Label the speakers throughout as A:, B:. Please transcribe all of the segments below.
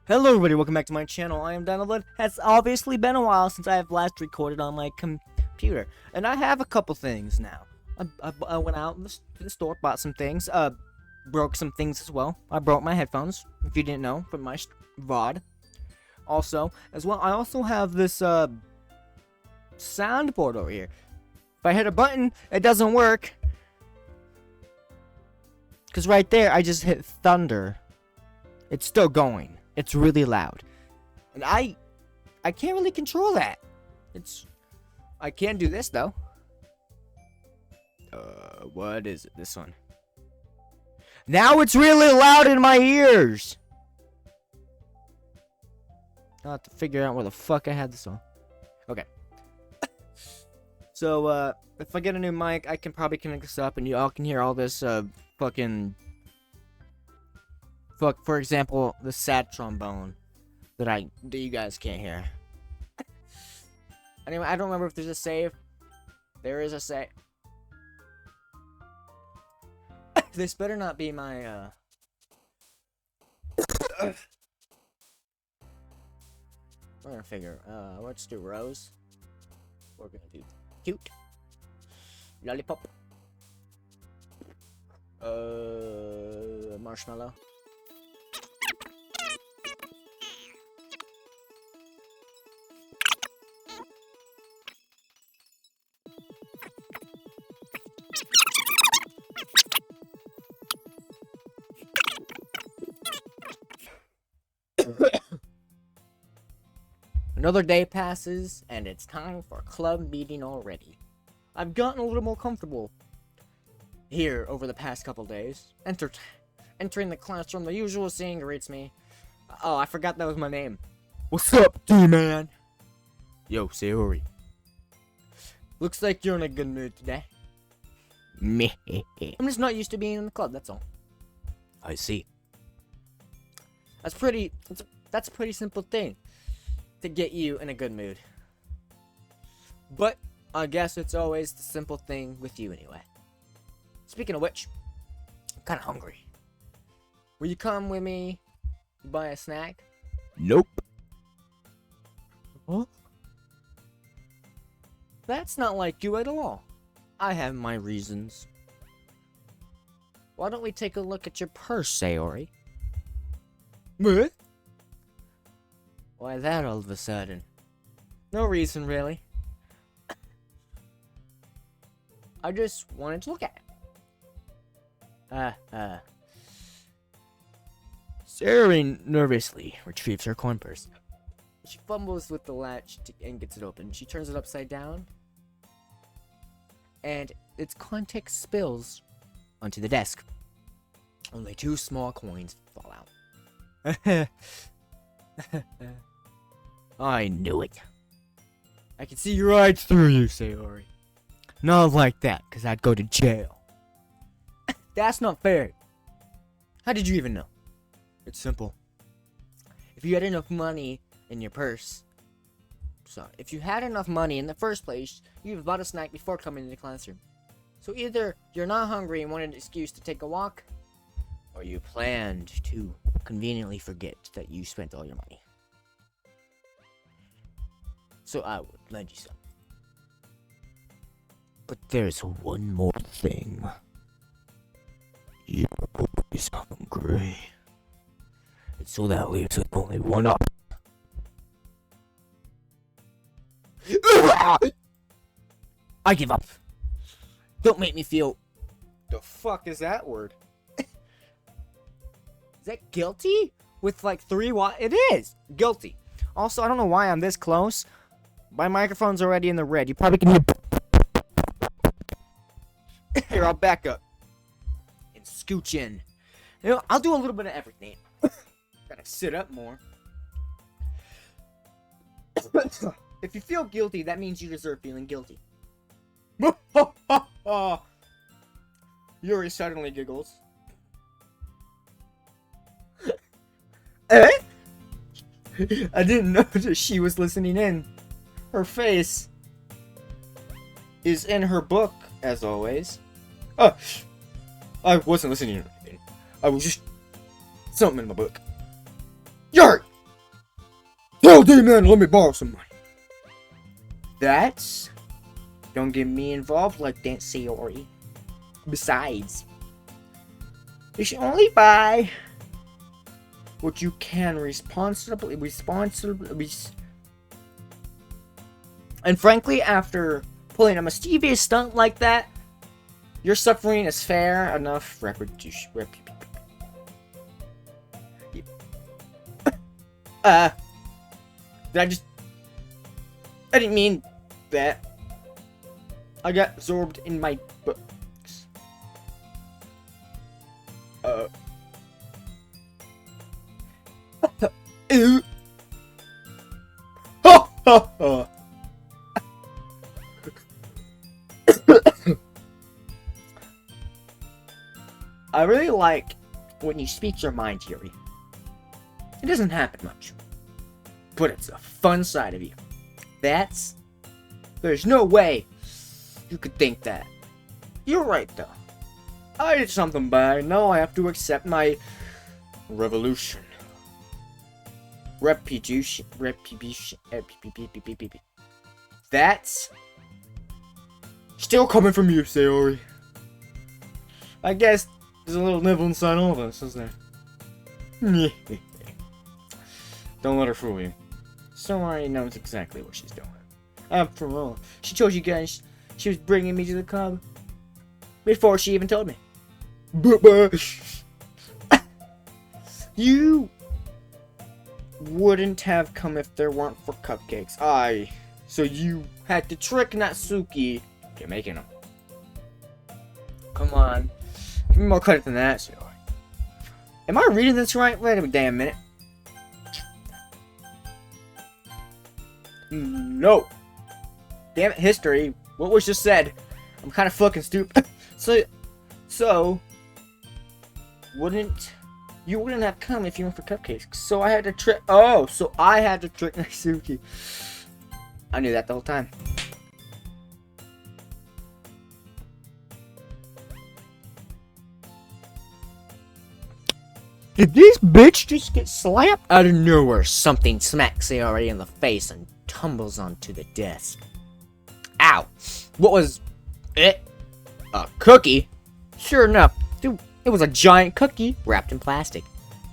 A: Hello everybody, welcome back to my channel. I am Donald. It's obviously been a while since I have last recorded on my computer. And I have a couple things now. I went out to the store, bought some things, broke some things as well. I broke my headphones, if you didn't know, from my VOD. Also, as well, I also have this, soundboard over here. If I hit a button, it doesn't work. Because right there, I just hit thunder. It's still going. It's really loud. And I can't really control that. I can do this though. What is it? This one. Now it's really loud in my ears. I'll have to figure out where the fuck I had this on. Okay. So, if I get a new mic, I can probably connect this up and you all can hear all this, for example, the sad trombone that you guys can't hear. Anyway, I don't remember if there's a save. There is a save. This better not be my, we're gonna figure, let's do Rose. We're gonna do cute. Lollipop. Marshmallow. Another day passes, and it's time for club meeting already. I've gotten a little more comfortable here over the past couple days. Entering the classroom, the usual scene greets me. Oh, I forgot that was my name. What's up, D-Man? Yo, Sayori. Looks like you're in a good mood today. Meh. I'm just not used to being in the club, that's all. I see. That's a pretty simple thing to get you in a good mood. But I guess it's always the simple thing with you anyway. Speaking of which, I'm kind of hungry. Will you come with me to buy a snack? Nope. Huh? That's not like you at all. I have my reasons. Why don't we take a look at your purse, Sayori? What? Why that all of a sudden? No reason, really. I just wanted to look at it. Sayori nervously retrieves her coin purse. She fumbles with the latch and gets it open. She turns it upside down, and its contents spills onto the desk. Only 2 small coins fall out. I knew it. I can see right through you, Sayori. Not like that, because I'd go to jail. That's not fair. How did you even know? It's simple. If you had enough money in your purse... if you had enough money in the first place, you'd have bought a snack before coming to the classroom. So either you're not hungry and wanted an excuse to take a walk, or you planned to conveniently forget that you spent all your money. So I would lend you some. But there's one more thing. You're always hungry. And so that leaves with only one up. I give up. Don't make me feel... The fuck is that word? Is that guilty? With like 3 watts? It is! Guilty. Also, I don't know why I'm this close. My microphone's already in the red. You probably can hear... Here, I'll back up. And scooch in. You know, I'll do a little bit of everything. Gotta sit up more. If you feel guilty, that means you deserve feeling guilty. Yuri suddenly giggles. Eh? I didn't know that she was listening in. Her face is in her book, as always. Oh, I wasn't listening to anything. I was just something in my book. Yuri! Oh, damn man, let me borrow some money. That's... Don't get me involved like that, Sayori. Besides, you should only buy what you can responsibly. And frankly, after pulling a mischievous stunt like that, your suffering is fair enough repetition. I didn't mean that. I got absorbed in my books. Ew. Ha ha ha. I really like when you speak your mind, Yuri. It doesn't happen much, but it's a fun side of you. There's no way you could think that. You're right, though. I did something bad. Now I have to accept my revolution. Reputation. That's still coming from you, Sayori. I guess there's a little nibble inside all of us, isn't there? Don't let her fool you. Sayori knows exactly what she's doing. After all, she told you guys she was bringing me to the club before she even told me. You wouldn't have come if there weren't for cupcakes. So you had to trick Natsuki into making them. Come on. Give me more credit than that, Sayori. Am I reading this right? Wait a damn minute. No. Damn it, history. What was just said? I'm kind of fucking stupid. So, you wouldn't have come if you went for cupcakes. So I had to trick. Oh, so I had to trick Natsuki. I knew that the whole time. Did this bitch just get slapped? Out of nowhere, something smacks Sayori in the face and tumbles onto the desk. Ow! What was it? A cookie? Sure enough, dude, it was a giant cookie wrapped in plastic.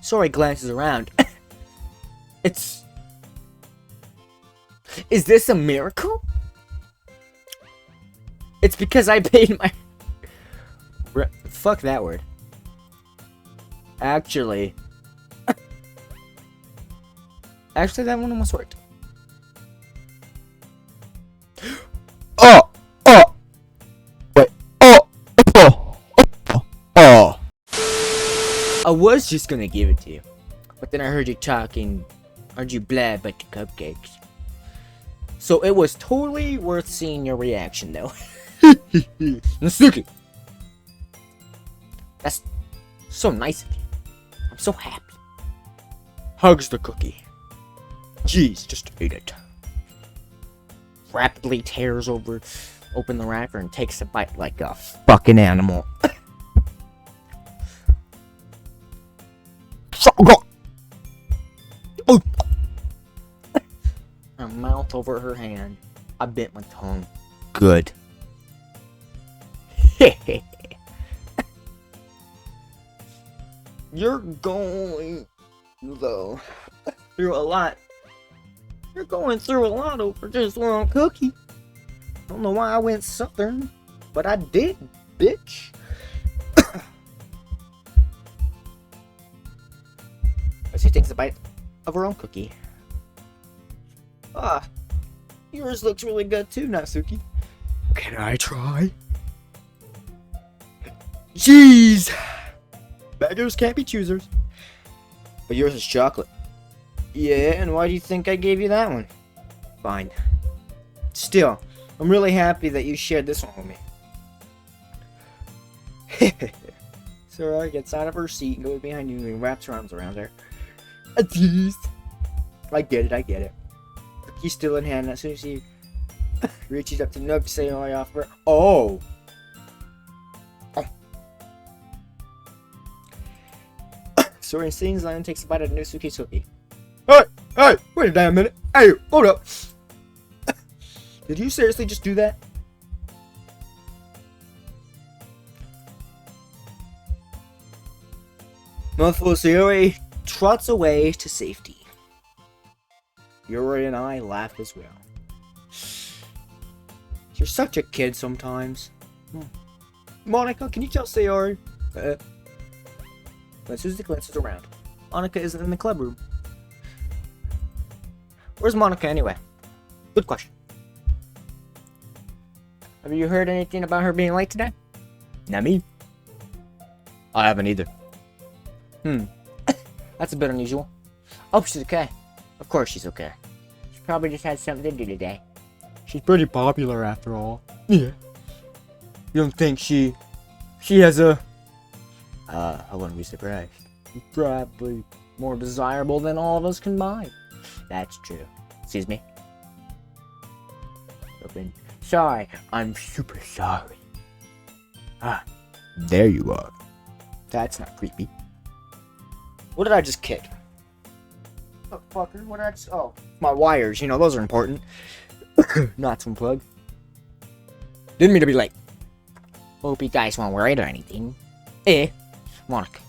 A: Sayori glances around. Is this a miracle? It's because I paid my... Fuck that word. Actually, that one almost worked. I was just gonna give it to you, but then I heard you blab about the cupcakes. So it was totally worth seeing your reaction, though. Natsuki! That's so nice of you. I'm so happy. Hugs the cookie. Jeez, just eat it. Rapidly tears open the wrapper and takes a bite like a fucking animal. Her mouth over her hand. I bit my tongue. Good. You're going, though, through a lot. You're going through a lot over just one cookie. Don't know why I went southern, but I did, bitch. She takes a bite of her own cookie. Yours looks really good too, Natsuki. Can I try? Jeez! Beggars can't be choosers. But yours is chocolate. Yeah, and why do you think I gave you that one? Fine. Still, I'm really happy that you shared this one with me. Sarah gets out of her seat and goes behind you and wraps her arms around her. Jeez. I get it. He's still in hand as soon as he reaches up to nudge Sayori off her. Oh! Sayori sings and takes a bite of Natsuki's cookie. Hey! Hey, wait a damn minute. Hey, hold up. Did you seriously just do that? Monthful Sayori trots away to safety. Yuri and I laugh as well. You're such a kid sometimes. Monica, can you tell Sayori? When Susie glances around, Monica isn't in the club room. Where's Monica anyway? Good question. Have you heard anything about her being late today? Not me. I haven't either. That's a bit unusual. Oh, she's okay. Of course she's okay. She probably just had something to do today. She's pretty popular after all. Yeah. You don't think she has a... I wouldn't be surprised. Probably more desirable than all of us combined. That's true. Excuse me? Open. Sorry. I'm super sorry. Ah. There you are. That's not creepy. What did I just kick? Oh, fucker. What did I just... Oh. My wires. You know, those are important. Not to unplug. Didn't mean to be late. Hope you guys won't worry or anything. Monica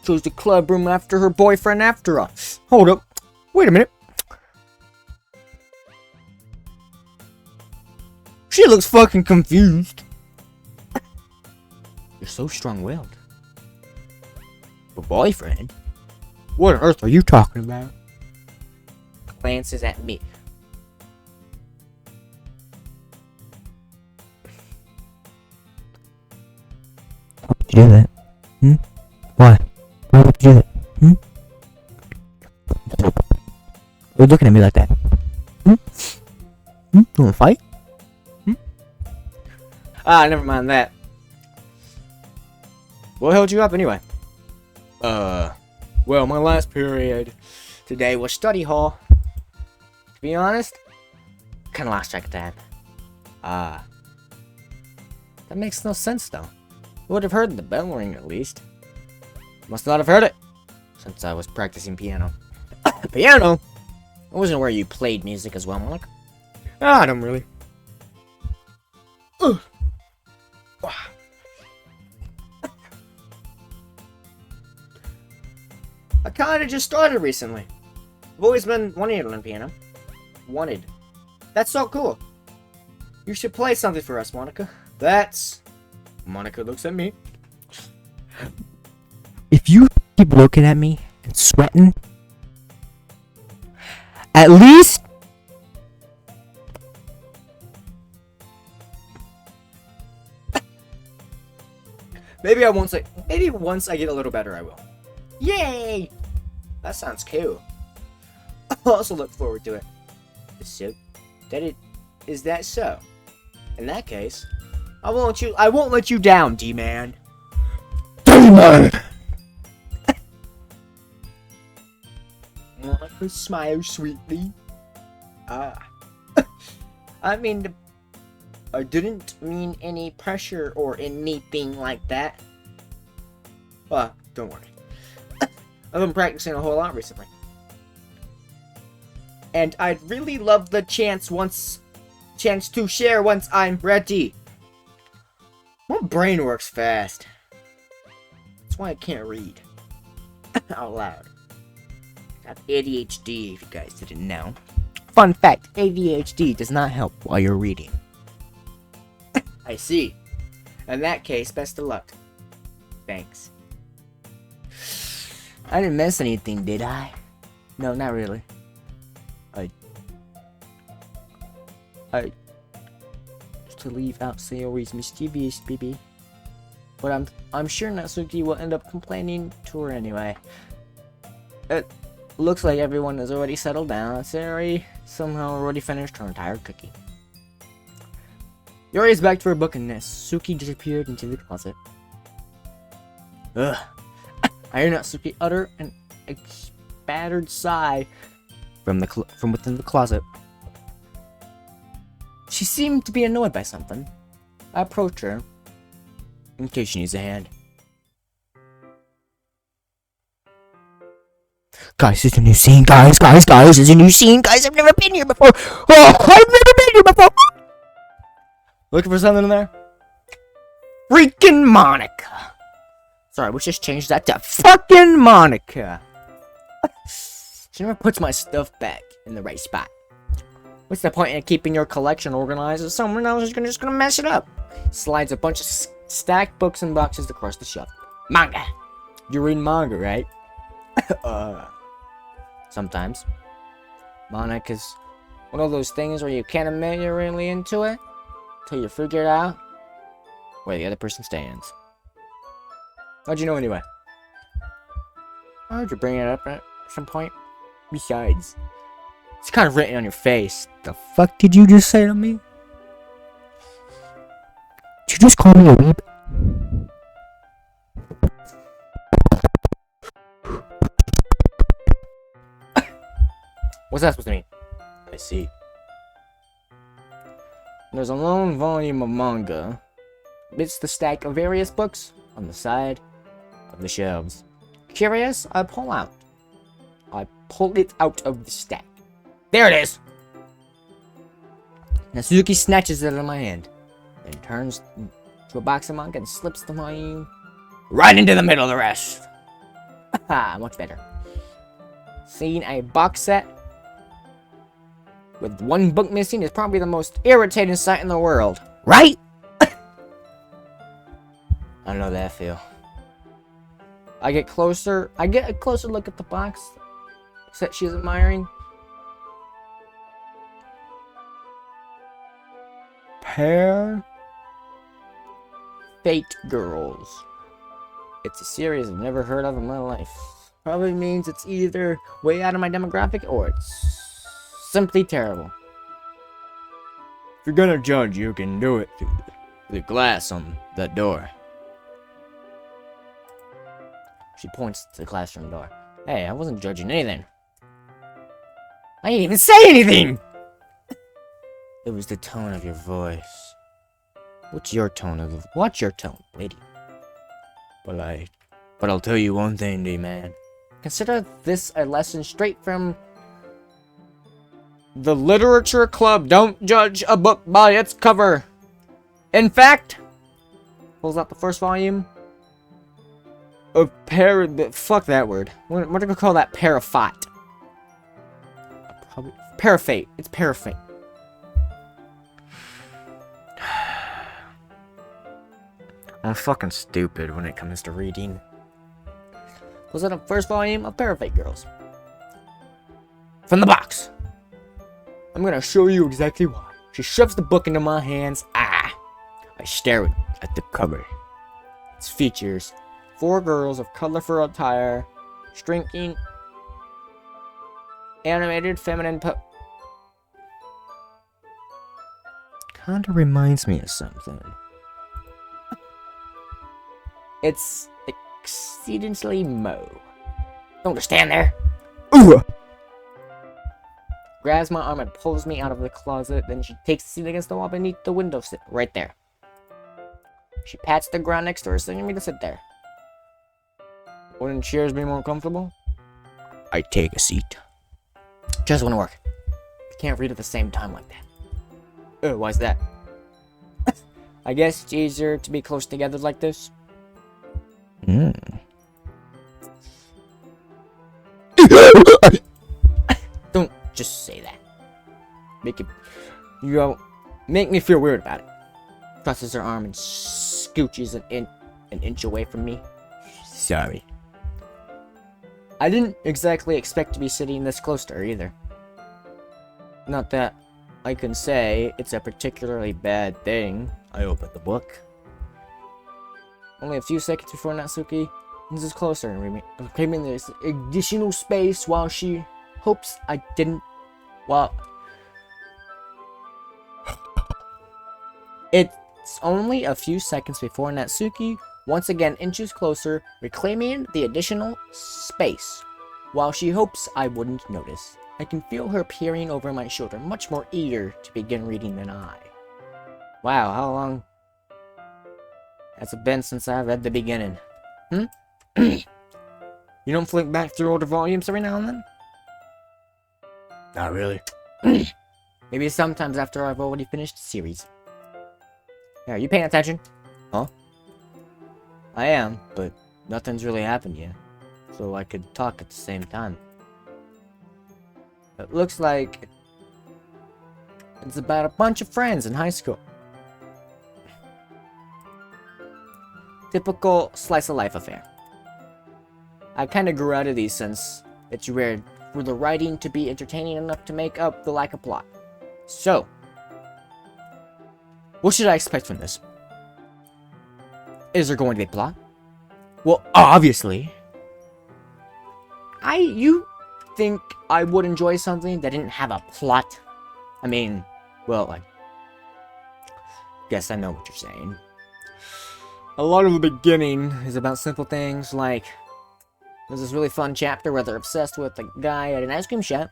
A: chose the club room after her boyfriend after us. Hold up. Wait a minute. She looks fucking confused. You're so strong-willed. A boyfriend? What on earth are you talking about? Glances at me. Why would you do that? Why? Why would you do that? You're looking at me like that. You wanna fight? Ah, never mind that. What held you up anyway? Well, my last period today was study hall. To be honest, kinda lost track of time. That makes no sense though. Would have heard the bell ring at least. Must not have heard it, since I was practicing piano. Piano? I wasn't aware you played music as well, Monica. I don't really. I kinda just started recently. I've always been wanting to learn piano. Wanted. That's so cool. You should play something for us, Monica. That's... Monica looks at me. If you keep looking at me and sweating, at least... Maybe once I get a little better, I will. Yay! That sounds cool. I also look forward to it. Is that so? In that case, I won't let you down, D-Man. D-Man! Monica smiles sweetly. I didn't mean any pressure or anything like that. Don't worry. I've been practicing a whole lot recently. And I'd really love the chance to share once I'm ready. My brain works fast. That's why I can't read out loud. I have ADHD, if you guys didn't know. Fun fact, ADHD does not help while you're reading. I see. In that case, best of luck. Thanks. I didn't miss anything, did I? No, not really. To leave out Sayori's mischievous baby. But I'm sure Natsuki will end up complaining to her anyway. It looks like everyone has already settled down. Sayori somehow already finished her entire cookie. Yuri is back to her book and Natsuki disappeared into the closet. Ugh. I hear Natsuki utter an spattered sigh from within the closet. She seemed to be annoyed by something. I approach her, in case she needs a hand. Guys, there's a new scene. Guys, there's a new scene. Guys, I've never been here before. Oh, I've never been here before. Looking for something in there? Freaking Monica. Sorry, we just changed that to fucking Monica. She never puts my stuff back in the right spot. What's the point in keeping your collection organized if someone else is just gonna mess it up? Slides a bunch of stacked books and boxes across the shelf. Manga. You read manga, right? Sometimes. Monica's one of those things where you can't admit you're really into it until you figure out where the other person stands. How'd you know anyway? How'd you bring it up at some point? Besides, it's kind of written on your face. The fuck did you just say to me? Did you just call me a weeb? What's that supposed to mean? I see. There's a lone volume of manga amidst the stack of various books on the side of the shelves. Curious, I pull it out of the stack. There it is! Natsuki snatches it out of my hand, then turns to a box of manga and slips the volume right into the middle of the rest. Haha, much better. Seeing a box set with one book missing is probably the most irritating sight in the world, right? I know that feel. I get a closer look at the box set she's admiring. Pair Fate Girls. It's a series I've never heard of in my life. Probably means it's either way out of my demographic or it's simply terrible. If you're gonna judge, you can do it through the glass on that door. She points to the classroom door. Hey, I wasn't judging anything. I didn't even say anything! It was the tone of your voice. What's your tone, lady? But I'll tell you one thing, D-man. Consider this a lesson straight from the literature club. Don't judge a book by its cover. In fact, pulls out the first volume of fuck that word. What are we gonna call that? Parafate. Parafate. It's parafate. I'm fucking stupid when it comes to reading. Was it a first volume of Parafate Girls? From the box. I'm gonna show you exactly why. She shoves the book into my hands. I stare at the cover. Its features 4 girls of colorful attire, stringing animated feminine kinda reminds me of something. It's exceedingly Mo. Don't just stand there. Ooh! Grabs my arm and pulls me out of the closet. Then she takes a seat against the wall beneath the windowsill, right there. She pats the ground next to her, sending me to sit there. Wouldn't chairs be more comfortable? I take a seat. Just wouldn't work. You can't read at the same time like that. Why's that? I guess it's easier to be close together like this. Don't just say that. Make me feel weird about it. Crosses her arm and scooches an inch away from me. Sorry. I didn't exactly expect to be sitting this close to her either. Not that I can say it's a particularly bad thing. I opened the book. Only a few seconds before Natsuki is closer and claiming this additional space while she hopes I didn't. It's only a few seconds before Natsuki once again inches closer, reclaiming the additional space while she hopes I wouldn't notice. I can feel her peering over my shoulder, much more eager to begin reading than I. Wow, how long has it been since I read the beginning? You don't flick back through older volumes every now and then? Not really. Maybe sometimes after I've already finished the series. Yeah, are you paying attention? Huh? I am, but nothing's really happened yet. So I could talk at the same time. It looks like it's about a bunch of friends in high school. Typical slice of life affair. I kinda grew out of these since it's rare for the writing to be entertaining enough to make up the lack of plot. So, what should I expect from this? Is there going to be a plot? Well, obviously. You think I would enjoy something that didn't have a plot? I mean, well, I guess I know what you're saying. A lot of the beginning is about simple things like there's this really fun chapter where they're obsessed with a guy at an ice cream shop.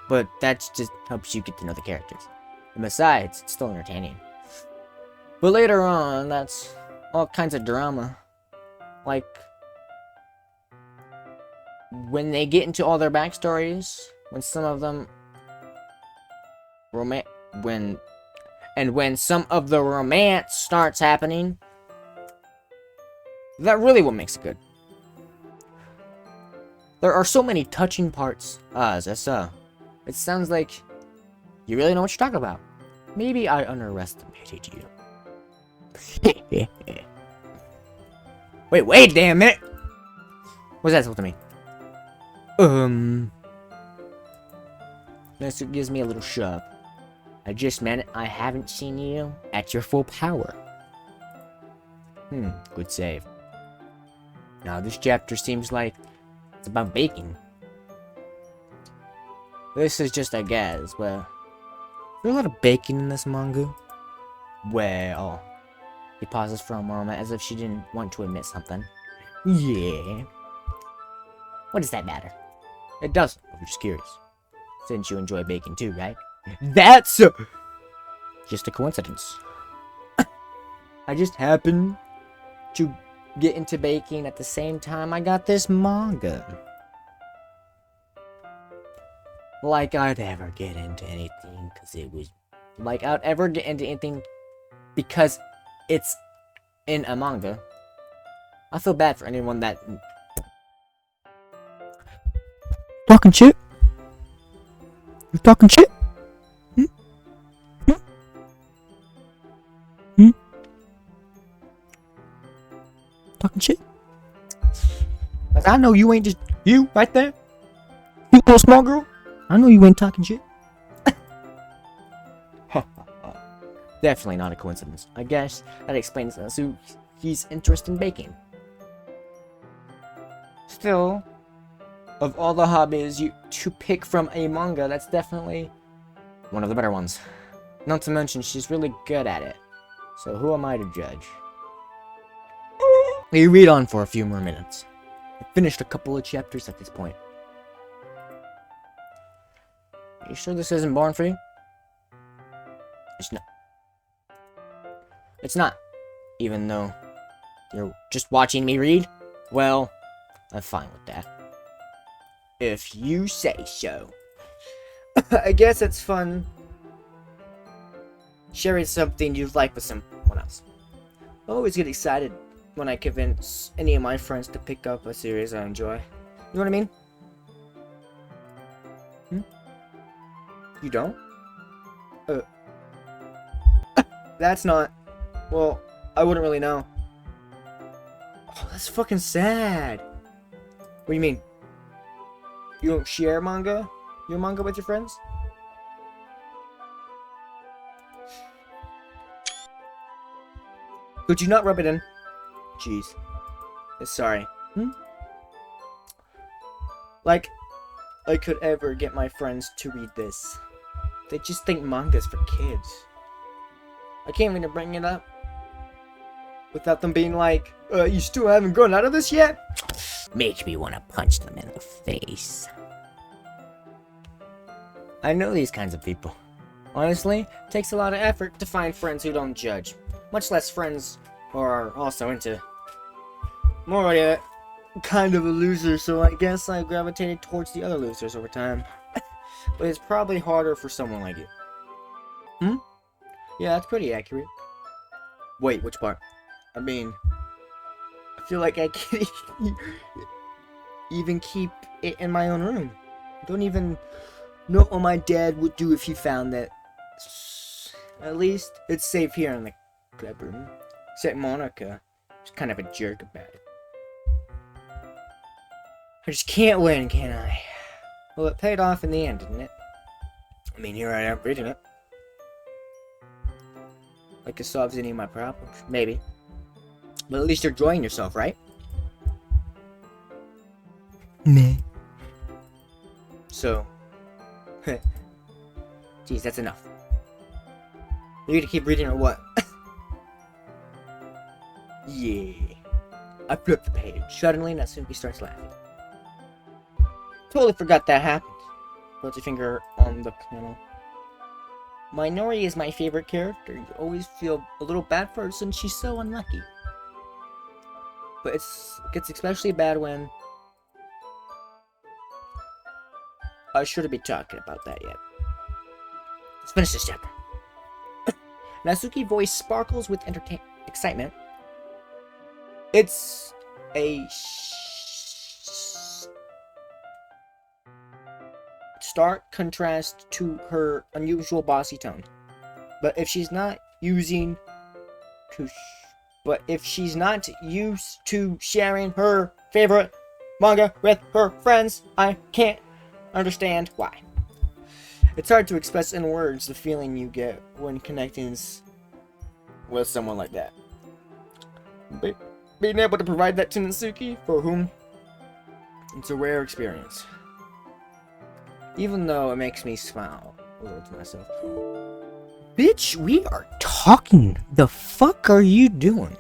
A: But that just helps you get to know the characters. And besides, it's still entertaining. But later on, that's all kinds of drama. Like, when they get into all their backstories, when some of them when some of the romance starts happening, that really what makes it good. There are so many touching parts. It sounds like you really know what you're talking about. Maybe I underestimated you. Wait, damn it! What's that supposed to mean? This gives me a little shove. I just meant I haven't seen you at your full power. Good save. Now this chapter seems like it's about baking. This is just a guess, but there's a lot of baking in this manga. Well, he pauses for a moment as if she didn't want to admit something. Yeah. What does that matter? It doesn't. I'm just curious. Since you enjoy baking too, right? That's just a coincidence. I just happened to get into baking at the same time I got this manga. Like I'd ever get into anything because it's in a manga. I feel bad for anyone that talking shit. You talking shit? Talking shit? Like I know you ain't just you right there. You little small girl. I know you ain't talking shit. Definitely not a coincidence. I guess that explains Natsuki's interest in baking. Still, of all the hobbies to pick from a manga, that's definitely one of the better ones. Not to mention, she's really good at it. So who am I to judge? We read on for a few more minutes. I finished a couple of chapters at this point. Are you sure this isn't boring for you? It's not. It's not. Even though you're just watching me read? Well, I'm fine with that. If you say so. I guess it's fun sharing something you like with someone else. I always get excited when I convince any of my friends to pick up a series I enjoy. You know what I mean? You don't? That's not... Well, I wouldn't really know. Oh, that's fucking sad. What do you mean? You don't share manga? Your manga with your friends? Could you not rub it in? Jeez. Sorry. Like, I could ever get my friends to read this. They just think manga's for kids. I can't even bring it up without them being like, you still haven't grown out of this yet? Makes me want to punch them in the face. I know these kinds of people. Honestly, it takes a lot of effort to find friends who don't judge. Much less friends who are also into I'm already kind of a loser, so I guess I gravitated towards the other losers over time. But it's probably harder for someone like you. Hmm? Yeah, that's pretty accurate. Wait, which part? I mean, I feel like I can't even keep it in my own room. Don't even know what my dad would do if he found that. At least it's safe here in the bedroom. Except Monica is kind of a jerk about it. I just can't win, can I? Well, it paid off in the end, didn't it? I mean, here I am reading it. Like it solves any of my problems. Maybe. But at least you're enjoying yourself, right? Meh. So. Geez, that's enough. You gonna keep reading or what? Yeah. I flipped the page. Suddenly, Natsuki starts laughing. Totally forgot that happened. Puts your finger on the panel. Minori is my favorite character. You always feel a little bad for her since she's so unlucky. But it gets especially bad when... I shouldn't be talking about that yet. Let's finish this chapter. Natsuki's voice sparkles with excitement. It's a stark contrast to her unusual bossy tone. But if she's not used to sharing her favorite manga with her friends, I can't understand why. It's hard to express in words the feeling you get when connecting with someone like that. Being able to provide that to Natsuki, for whom it's a rare experience. Even though it makes me smile a little to myself. Bitch, we are talking. The fuck are you doing?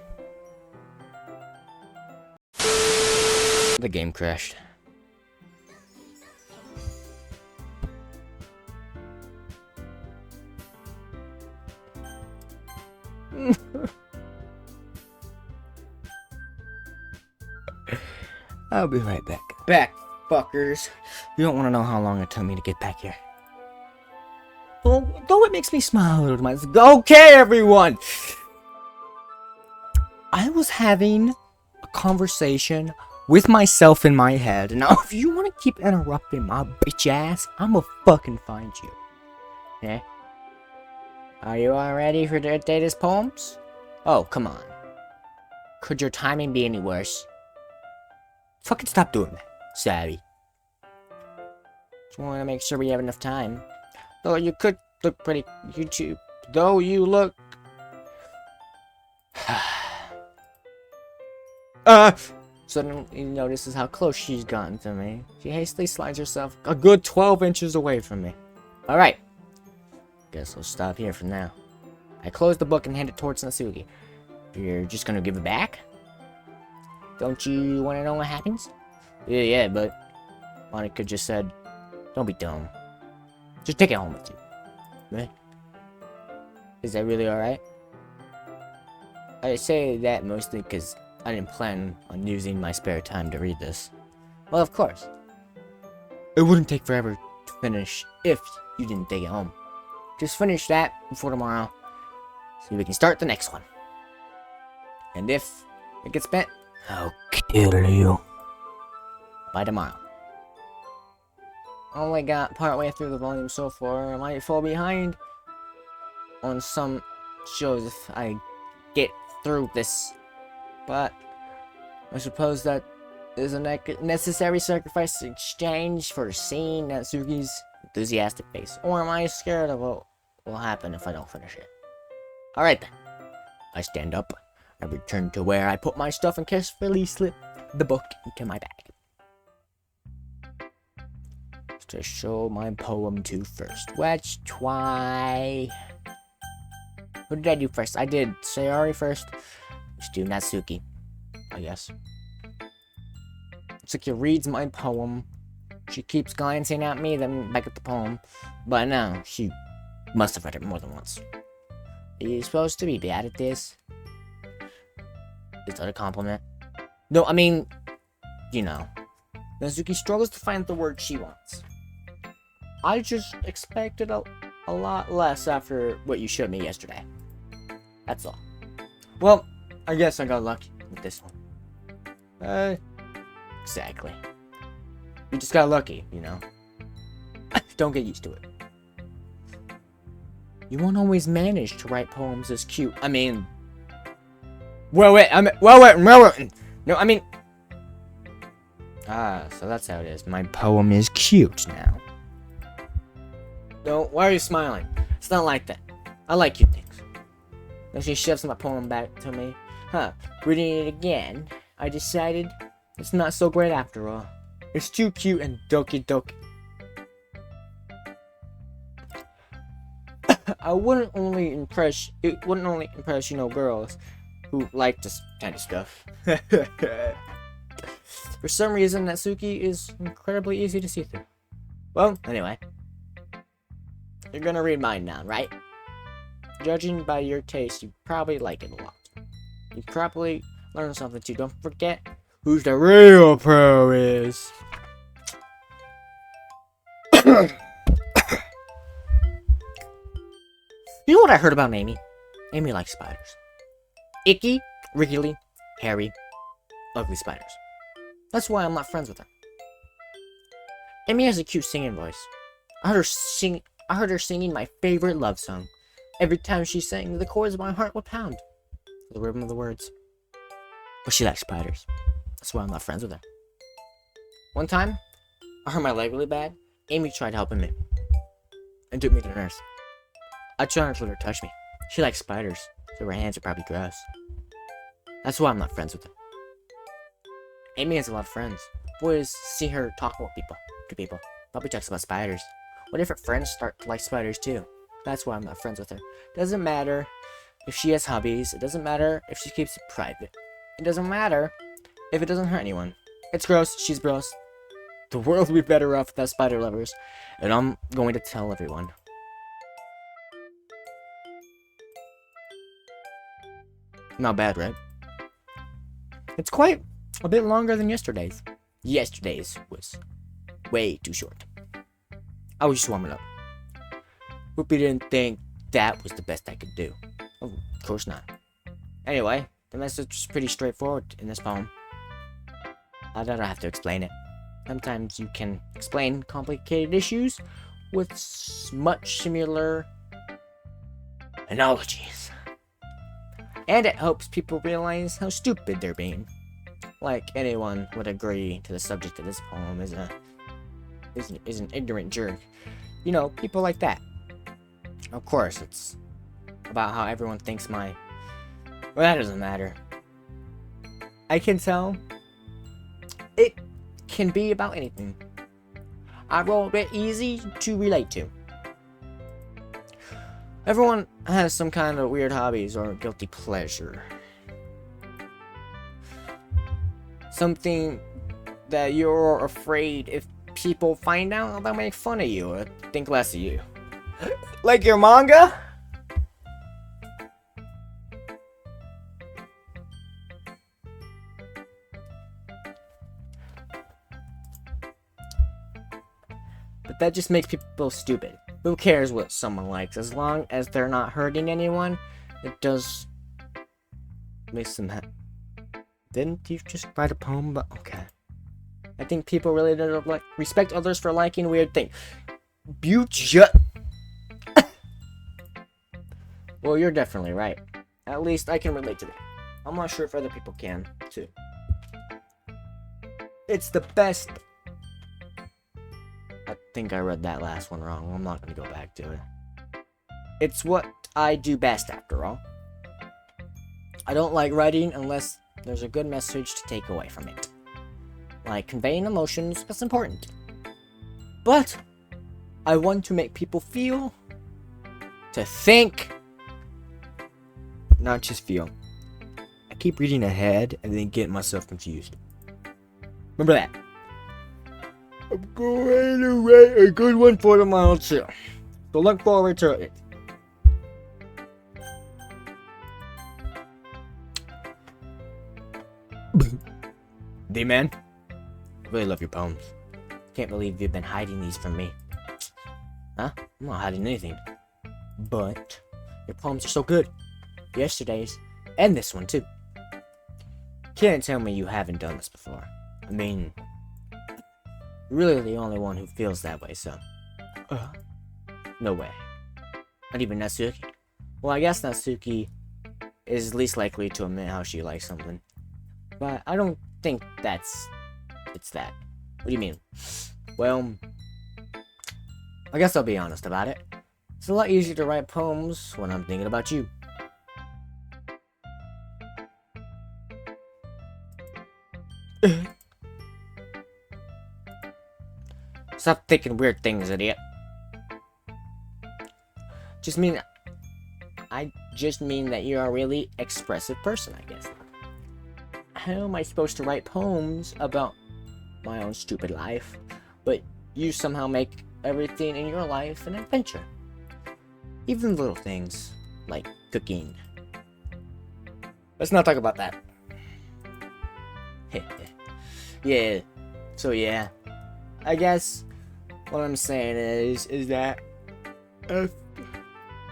A: The game crashed. I'll be right back. Back, fuckers. You don't want to know how long it took me to get back here. Though it makes me smile a little to myself. Okay, everyone! I was having a conversation with myself in my head. Now, if you want to keep interrupting my bitch ass, I'ma fucking find you. Yeah? Are you all ready for the Data's poems? Oh, come on. Could your timing be any worse? Fucking stop doing that. Sorry. Just want to make sure we have enough time. Though you could look pretty YouTube. Though you look... Suddenly notices how close she's gotten to me. She hastily slides herself a good 12 inches away from me. Alright. Guess we'll stop here for now. I close the book and hand it towards Natsuki. You're just gonna give it back? Don't you want to know what happens? Yeah, but Monica just said, don't be dumb. Just take it home with you. Eh? Is that really alright? I say that mostly because I didn't plan on using my spare time to read this. Well, of course. It wouldn't take forever to finish if you didn't take it home. Just finish that before tomorrow, so we can start the next one. And if it gets spent, I'll kill you. By tomorrow. Only got partway through the volume so far. I might fall behind on some shows if I get through this. But I suppose that is a necessary sacrifice in exchange for seeing Natsuki's enthusiastic face. Or am I scared of what will happen if I don't finish it? Alright then. I stand up. I return to where I put my stuff and carefully slip the book into my bag. To show my poem to first. Why? Who did I do first? I did Sayori first. Let's do Natsuki, I guess. Natsuki reads my poem. She keeps glancing at me, then back at the poem. But no, she must have read it more than once. Are you supposed to be bad at this? Is that a compliment? No, I mean, you know, Natsuki struggles to find the word she wants. I just expected a lot less after what you showed me yesterday. That's all. Well, I guess I got lucky with this one. Exactly. You just got lucky, you know. Don't get used to it. You won't always manage to write poems as cute. I mean... No, I mean... So that's how it is. My poem is cute now. No, why are you smiling? It's not like that. I like cute things. Then she shoves my poem back to me. Reading it again, I decided it's not so great after all. It's too cute and Doki Doki. It wouldn't only impress, you know, girls who like this kind of stuff. For some reason, Natsuki is incredibly easy to see through. Well, anyway. You're gonna read mine now, right? Judging by your taste, you probably like it a lot. You probably learned something too. Don't forget who's the real pro is. You know what I heard about Amy? Amy likes spiders. Icky, wriggly, hairy, ugly spiders. That's why I'm not friends with her. Amy has a cute singing voice. I heard her singing my favorite love song. Every time she sang, the chords of my heart would pound. The rhythm of the words. But she likes spiders. That's why I'm not friends with her. One time, I hurt my leg really bad. Amy tried helping me. And took me to the nurse. I tried not to let her touch me. She likes spiders, so her hands are probably gross. That's why I'm not friends with her. Amy has a lot of friends. Boys see her talk about people. Probably talks about spiders. What if her friends start to like spiders too? That's why I'm not friends with her. Doesn't matter if she has hobbies. It doesn't matter if she keeps it private. It doesn't matter if it doesn't hurt anyone. It's gross. She's gross. The world would be better off without spider lovers. And I'm going to tell everyone. Not bad, right? It's quite a bit longer than yesterday's. Yesterday's was way too short. I was just warming up. Hope you didn't think that was the best I could do. Of course not. Anyway, the message is pretty straightforward in this poem. I don't have to explain it. Sometimes you can explain complicated issues with much similar analogies. And it helps people realize how stupid they're being. Like anyone would agree to the subject of this poem is an ignorant jerk. You know, people like that. Of course, it's about how everyone thinks well, that doesn't matter. I can tell it can be about anything. I wrote it easy to relate to. Everyone has some kind of weird hobbies or guilty pleasure. Something that you're afraid if people find out, they'll make fun of you or think less of you. Like your manga? But that just makes people stupid. Who cares what someone likes? As long as they're not hurting anyone, it does makes them happy. Didn't you just write a poem about... Okay. I think people really don't like respect others for liking weird things. Well, you're definitely right. At least I can relate to that. I'm not sure if other people can, too. It's the best... I think I read that last one wrong. I'm not going to go back to it. It's what I do best, after all. I don't like writing unless there's a good message to take away from it. Like conveying emotions, that's important. But I want to make people feel, to think, not just feel. I keep reading ahead and then getting myself confused. Remember that. I'm going to write a good one for tomorrow too. So look forward to it. D-Man, I really love your poems. Can't believe you've been hiding these from me. Huh? I'm not hiding anything. But your poems are so good. Yesterday's, and this one too. Can't tell me you haven't done this before. I mean, you're really the only one who feels that way, so... no way. Not even Natsuki. Well, I guess Natsuki is least likely to admit how she likes something. But I don't think it's that. What do you mean? Well, I guess I'll be honest about it. It's a lot easier to write poems when I'm thinking about you. Stop thinking weird things, idiot. I just mean that you're a really expressive person, I guess. How am I supposed to write poems about my own stupid life, but you somehow make everything in your life an adventure? Even little things, like cooking. Let's not talk about that. Yeah, so yeah. I guess what I'm saying is that I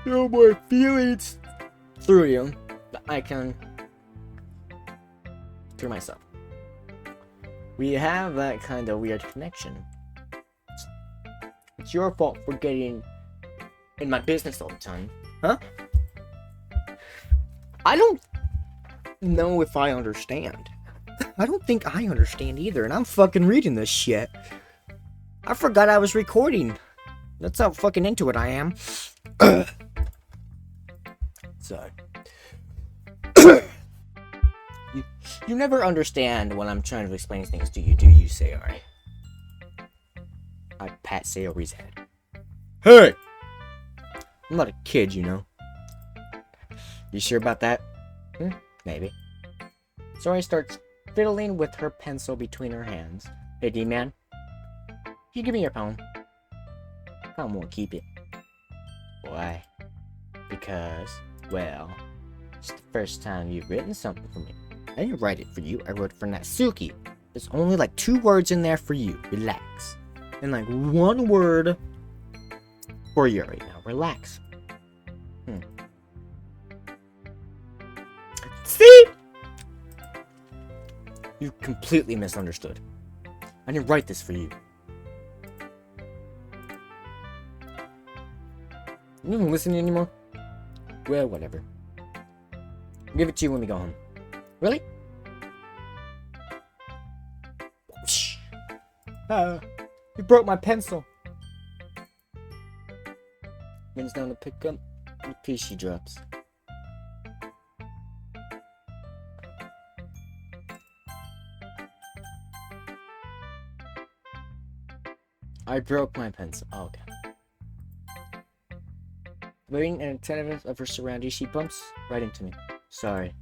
A: feel more feelings through you, but I can through myself. We have that kind of weird connection. It's your fault for getting in my business all the time. Huh? I don't know if I understand. I don't think I understand either, and I'm fucking reading this shit. I forgot I was recording. That's how fucking into it I am. Sorry. You never understand when I'm trying to explain things to you, do you, Sayori? I pat Sayori's head. Hey! I'm not a kid, you know. You sure about that? Maybe. Sayori starts fiddling with her pencil between her hands. Hey, D-Man. You give me your poem. I won't keep it. Why? Because, well, it's the first time you've written something for me. I didn't write it for you, I wrote it for Natsuki. There's only like 2 words in there for you. Relax. And like 1 word for Yuri. Now relax. See? You completely misunderstood. I didn't write this for you. You don't listen anymore? Well, whatever. I'll give it to you when we go home. Really? You broke my pencil. Bends down to pick up the piece she drops. I broke my pencil. Oh, okay. Waiting and attentive of her surroundings, she bumps right into me. Sorry.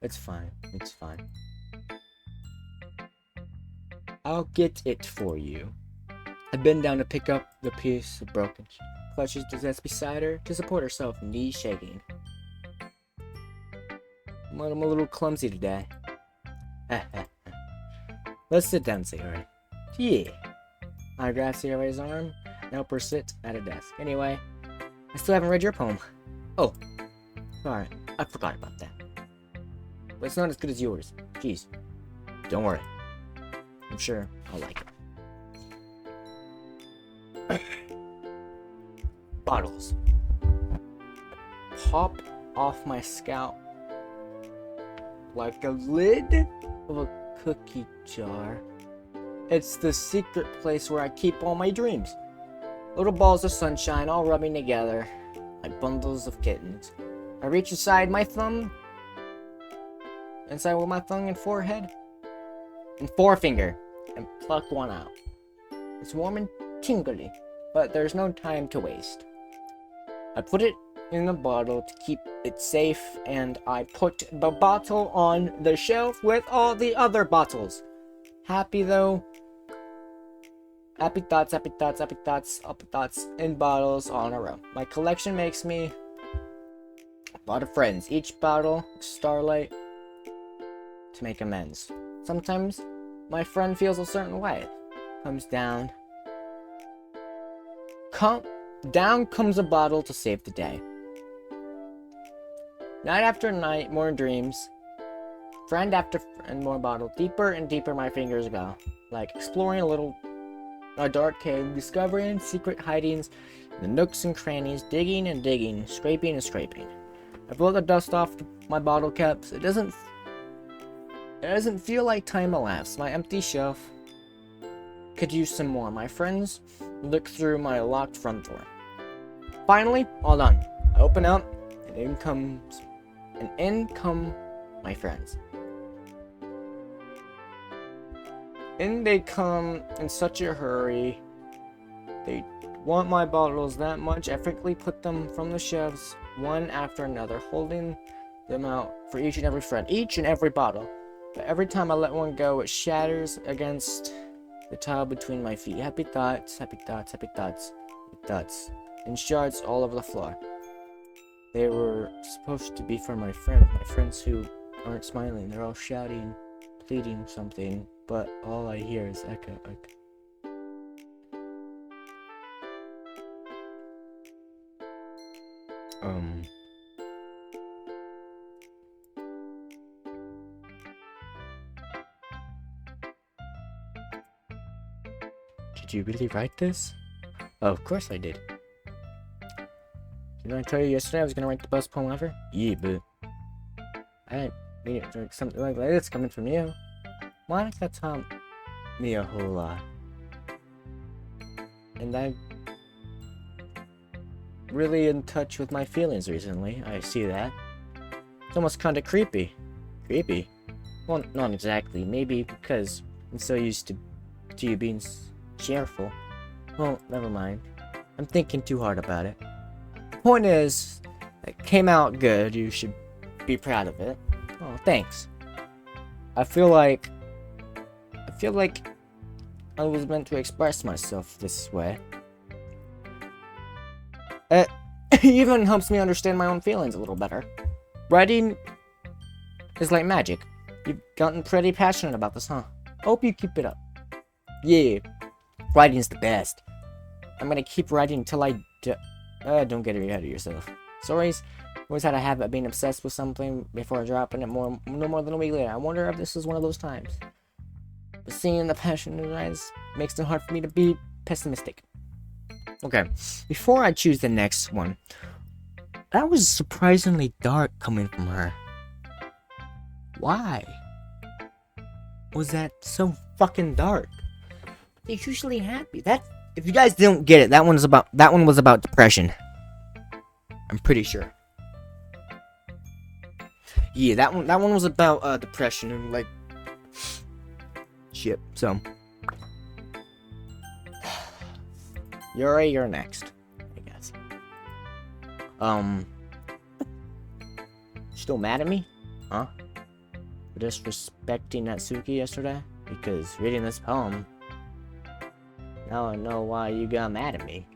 A: It's fine. It's fine. I'll get it for you. I bend down to pick up the piece of broken. She clutches the desk beside her to support herself, knees shaking. I'm a little clumsy today. Let's sit down, Sayori. Yeah. I grab Sayori's arm and help her sit at a desk. Anyway, I still haven't read your poem. Oh, sorry. I forgot about that. But it's not as good as yours. Jeez. Don't worry. I'm sure I'll like it. Bottles. Pop off my scalp like a lid of a cookie jar. It's the secret place where I keep all my dreams. Little balls of sunshine all rubbing together like bundles of kittens. I reach inside my thumb. Inside with my thumb and forehead. And forefinger. And pluck one out. It's warm and tingly, but there's no time to waste. I put it in the bottle to keep it safe, and I put the bottle on the shelf with all the other bottles. Happy though. Happy thoughts, happy thoughts, happy thoughts, happy thoughts in bottles all in a row. My collection makes me a lot of friends. Each bottle, starlight, to make amends. Sometimes my friend feels a certain way. Comes down. Down comes a bottle to save the day. Night after night, more dreams. Friend after friend, more bottle. Deeper and deeper my fingers go. Like exploring a dark cave, discovering secret hidings, the nooks and crannies, digging and digging, scraping and scraping. I blow the dust off my bottle caps. It doesn't feel like time elapsed. My empty shelf could use some more. My friends look through my locked front door. Finally, all done. I open up, and in come my friends. In they come in such a hurry. They want my bottles that much. I quickly put them from the shelves, one after another, holding them out for each and every friend, each and every bottle. But every time I let one go, it shatters against the tile between my feet. Happy thoughts, happy thoughts, happy thoughts, happy thoughts, and shards all over the floor. They were supposed to be for my friends who aren't smiling. They're all shouting, pleading something, but all I hear is echo. Did you really write this? Oh, of course I did. Didn't I tell you yesterday I was gonna write the best poem ever? Yeah, but I didn't mean it to something like this coming from you. Monica taught me a whole lot. And I'm really in touch with my feelings recently. I see that. It's almost kinda creepy. Creepy? Well, not exactly. Maybe because I'm so used to you being cheerful. Well, never mind. I'm thinking too hard about it. Point is, it came out good. You should be proud of it. Oh, thanks. I feel like I was meant to express myself this way. It even helps me understand my own feelings a little better. Writing is like magic. You've gotten pretty passionate about this, huh? Hope you keep it up. Yeah, writing's the best. I'm gonna keep writing until I don't get ahead of yourself. Stories always had a habit of being obsessed with something before dropping it no more than a week later. I wonder if this is one of those times. But seeing the passion in her eyes makes it hard for me to be pessimistic. Okay, before I choose the next one, that was surprisingly dark coming from her. Why was that so fucking dark? They're usually happy. If you guys don't get it, that one was about depression. I'm pretty sure. Yeah, that one was about depression and like shit. So Yuri, you're next, I guess. Still mad at me? Huh? For disrespecting Natsuki yesterday? Because reading this poem, now I know why you got mad at me.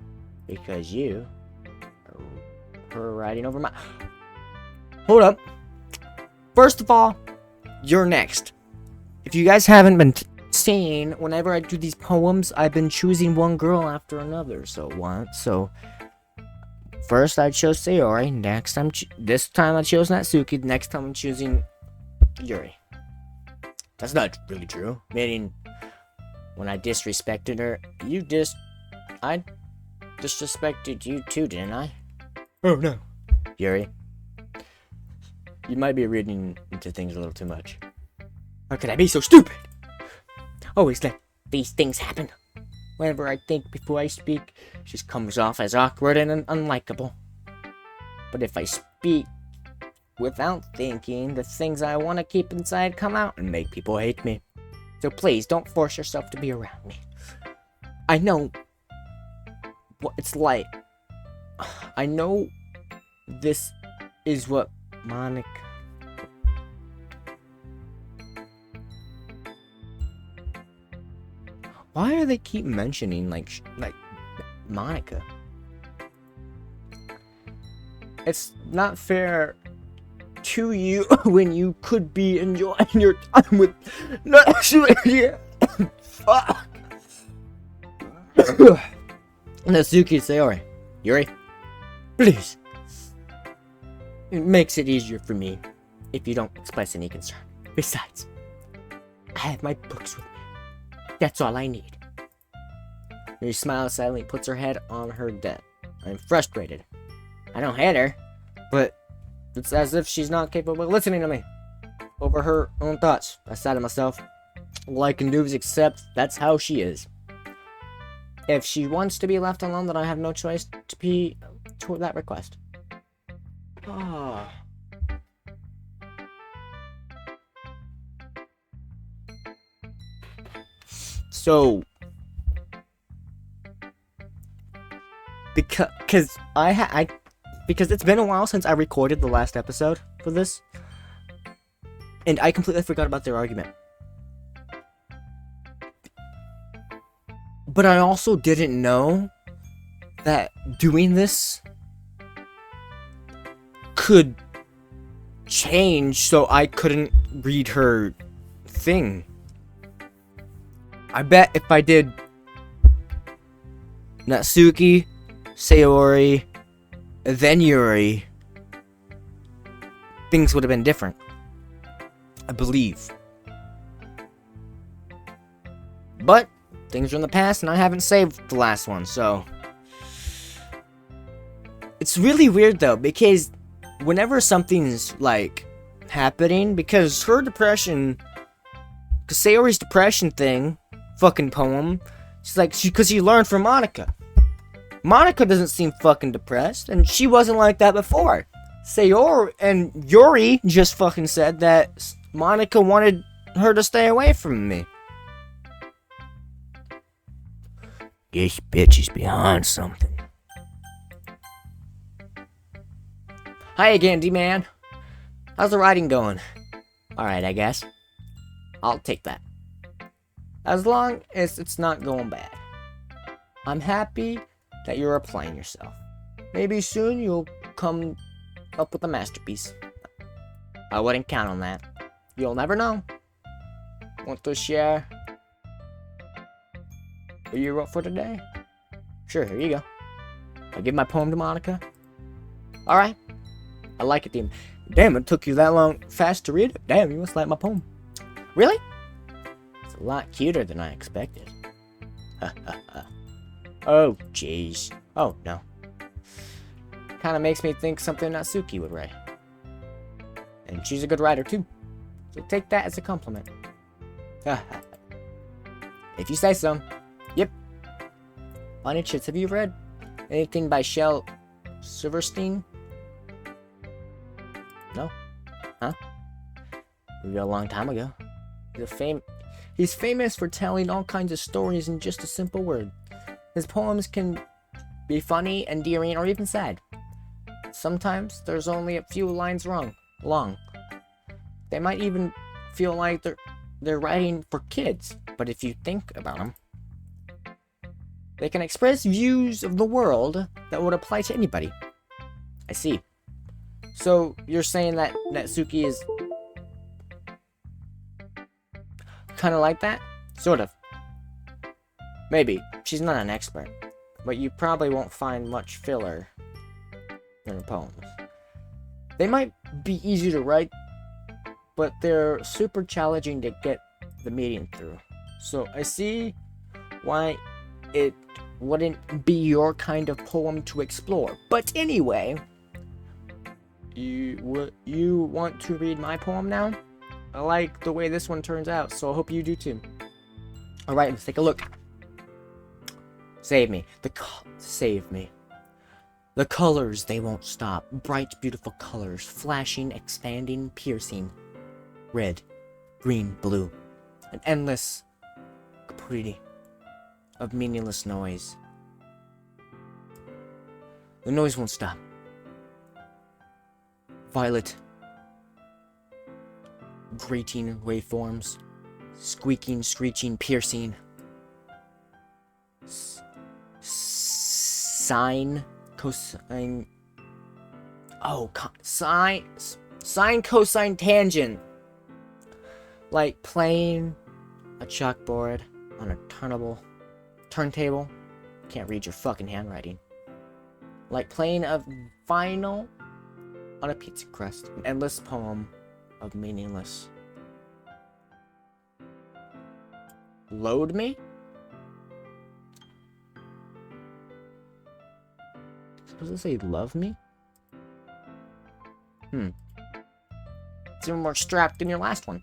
A: Because you were writing over my... Hold up. First of all, you're next. If you guys haven't been seeing, whenever I do these poems, I've been choosing one girl after another. So first I chose Sayori. This time I chose Natsuki. Next time I'm choosing Yuri. That's not really true. Meaning, when I disrespected her, I disrespected you too, didn't I? Oh no. Yuri, you might be reading into things a little too much. How could I be so stupid? Always let these things happen. Whenever I think before I speak, it just comes off as awkward and unlikable. But if I speak without thinking, the things I want to keep inside come out and make people hate me. So please, don't force yourself to be around me. I know what it's like. I know this is what Monica... Why do they keep mentioning, like Monica? It's not fair to you when you could be enjoying your time with Natsuki. Fuck! Natsuki Sayori. Yuri? Please. It makes it easier for me if you don't express any concern. Besides, I have my books with me. That's all I need. Yuri smiles sadly and puts her head on her desk. I'm frustrated. I don't hate her, but it's as if she's not capable of listening to me over her own thoughts. I said to myself, all I can do is accept that's how she is. If she wants to be left alone, then I have no choice to be toward that request. Ah. So, because because it's been a while since I recorded the last episode for this, and I completely forgot about their argument. But I also didn't know that doing this could change so I couldn't read her thing. I bet if I did Natsuki, Sayori, then Yuri, things would have been different. I believe. But things are in the past and I haven't saved the last one, so it's really weird though, because whenever something's like happening, because her depression, because Sayori's depression thing, fucking poem, she's like, because she learned from Monica. Monica doesn't seem fucking depressed, and she wasn't like that before. Sayori and Yuri just fucking said that Monica wanted her to stay away from me. This bitch is behind something. Hi again, D-Man. How's the writing going? Alright, I guess. I'll take that. As long as it's not going bad. I'm happy that you're applying yourself. Maybe soon you'll come up with a masterpiece. I wouldn't count on that. You'll never know. Want to share what you wrote for today? Sure, here you go. I'll give my poem to Monica. Alright. I like it, Dean. Damn, it took you that long fast to read it. Damn, you must like my poem. Really? It's a lot cuter than I expected. Ha ha ha. Oh, jeez. Oh, no. Kinda makes me think something Natsuki would write. And she's a good writer, too. So take that as a compliment. Ha ha. If you say so. Yep. Funny chits, have you read anything by Shel Silverstein? No? Huh? Maybe a long time ago. He's famous for telling all kinds of stories in just a simple word. His poems can be funny, endearing, or even sad. Sometimes there's only a few lines long. They might even feel like they're writing for kids, but if you think about them, they can express views of the world that would apply to anybody. I see. So you're saying that Natsuki is kind of like that? Sort of. Maybe. She's not an expert. But you probably won't find much filler in her poems. They might be easy to write, but they're super challenging to get the meaning through. So I see why it wouldn't be your kind of poem to explore. But anyway, you want to read my poem now? I like the way this one turns out, so I hope you do too. Alright, let's take a look. Save me. Save me. The colors, they won't stop. Bright, beautiful colors. Flashing, expanding, piercing. Red, green, blue. An endless capacity of meaningless noise. The noise won't stop. Violet. Grating waveforms. Squeaking, screeching, piercing. Sine, cosine. Oh, sine, cosine, tangent. Like plane, a chalkboard on a turntable. Can't read your fucking handwriting. Like playing a vinyl on a pizza crust. An endless poem of meaningless. Load me? Supposed to say love me? It's even more strapped than your last one.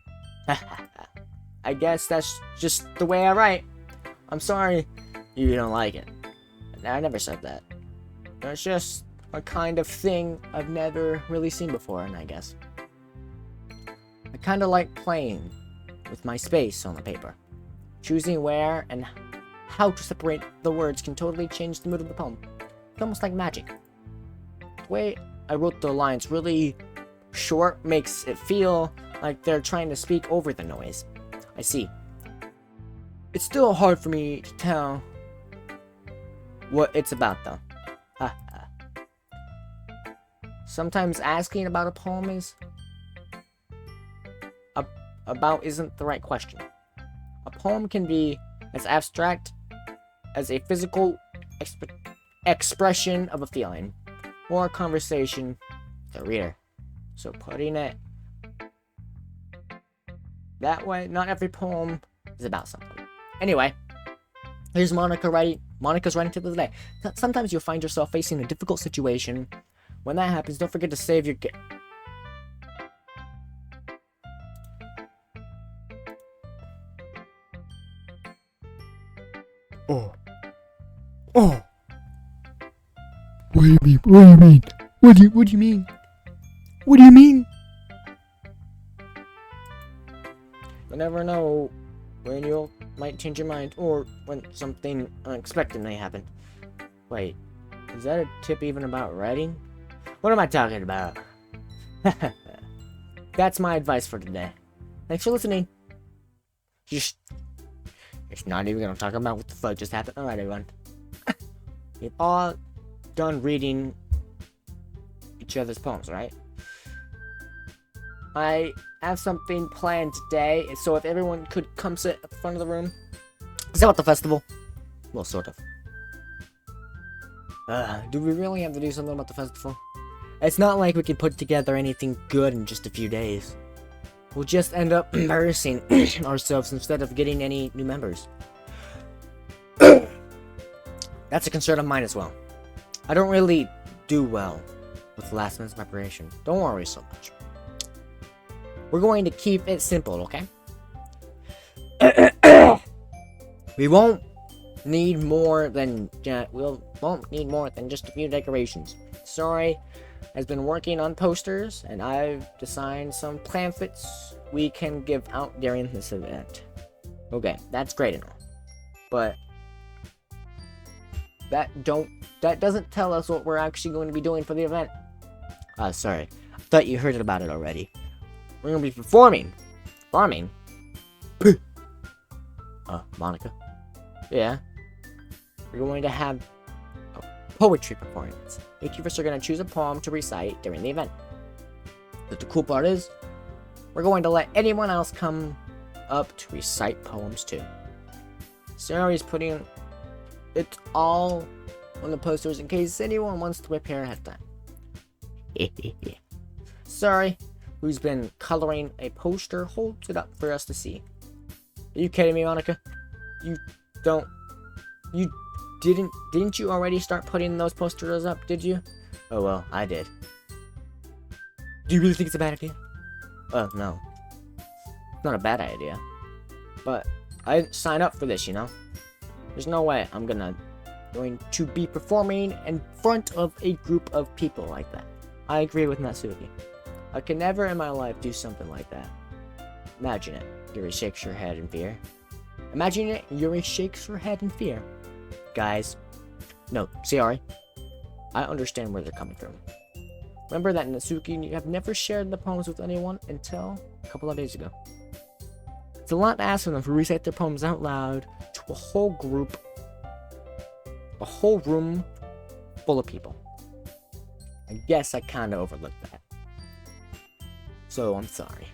A: I guess that's just the way I write. I'm sorry you don't like it. I never said that. It's just a kind of thing I've never really seen before, and I guess. I kind of like playing with my space on the paper. Choosing where and how to separate the words can totally change the mood of the poem. It's almost like magic. The way I wrote the lines really short makes it feel like they're trying to speak over the noise. I see. It's still hard for me to tell what it's about, though. Sometimes asking about a poem isn't the right question. A poem can be as abstract as a physical expression of a feeling, or a conversation with the reader. So putting it that way, not every poem is about something. Anyway, here's Monica writing. Monica's writing to the day. Sometimes you'll find yourself facing a difficult situation. When that happens, don't forget to save your Oh. What do you mean? What do you mean? What do you mean? What do you mean? You never know when you might change your mind or when something unexpected may happen. Wait, is that a tip even about writing? What am I talking about? That's my advice for today. Thanks for listening. It's not even gonna talk about what the fuck just happened. Alright, everyone. We've all done reading each other's poems, right? I have something planned today, so if everyone could come sit at the front of the room. Is that what the festival? Well, sort of. Do we really have to do something about the festival? It's not like we can put together anything good in just a few days. We'll just end up embarrassing ourselves instead of getting any new members. That's a concern of mine as well. I don't really do well with last minute's preparation. Don't worry so much. We're going to keep it simple, okay? We won't need more than just a few decorations. Sorry, has been working on posters, and I've designed some pamphlets we can give out during this event. Okay, that's great and all, but that doesn't tell us what we're actually going to be doing for the event. Sorry, I thought you heard about it already. We're gonna be performing. Farming? Monica? Yeah? We're going to have a poetry performance. Each of us are going to choose a poem to recite during the event. But the cool part is, we're going to let anyone else come up to recite poems too. Sarah's putting it all on the posters in case anyone wants to prepare ahead of time. Sorry, who's been coloring a poster holds it up for us to see. Are you kidding me, Monica? Didn't you already start putting those posters up, did you? Oh well, I did. Do you really think it's a bad idea? No. It's not a bad idea. But I didn't sign up for this, you know? There's no way I'm going to be performing in front of a group of people like that. I agree with Natsuki. I could never in my life do something like that. Imagine it. Yuri shakes her head in fear. Imagine it. Yuri shakes her head in fear. Guys. No, Sayori. I understand where they're coming from. Remember that Natsuki and you have never shared the poems with anyone until a couple of days ago. It's a lot to ask for them to recite their poems out loud to a whole group, a whole room full of people. I guess I kinda overlooked that. So I'm sorry.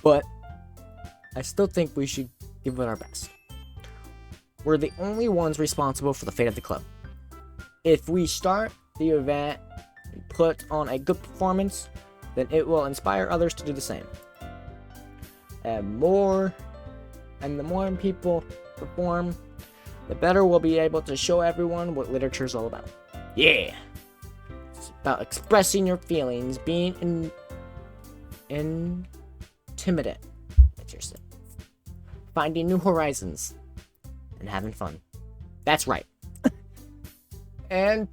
A: But I still think we should give it our best. We're the only ones responsible for the fate of the club. If we start the event and put on a good performance, then it will inspire others to do the same. And the more people perform, the better we'll be able to show everyone what literature is all about. Yeah! It's about expressing your feelings, being intimate, finding new horizons, and having fun. That's right. And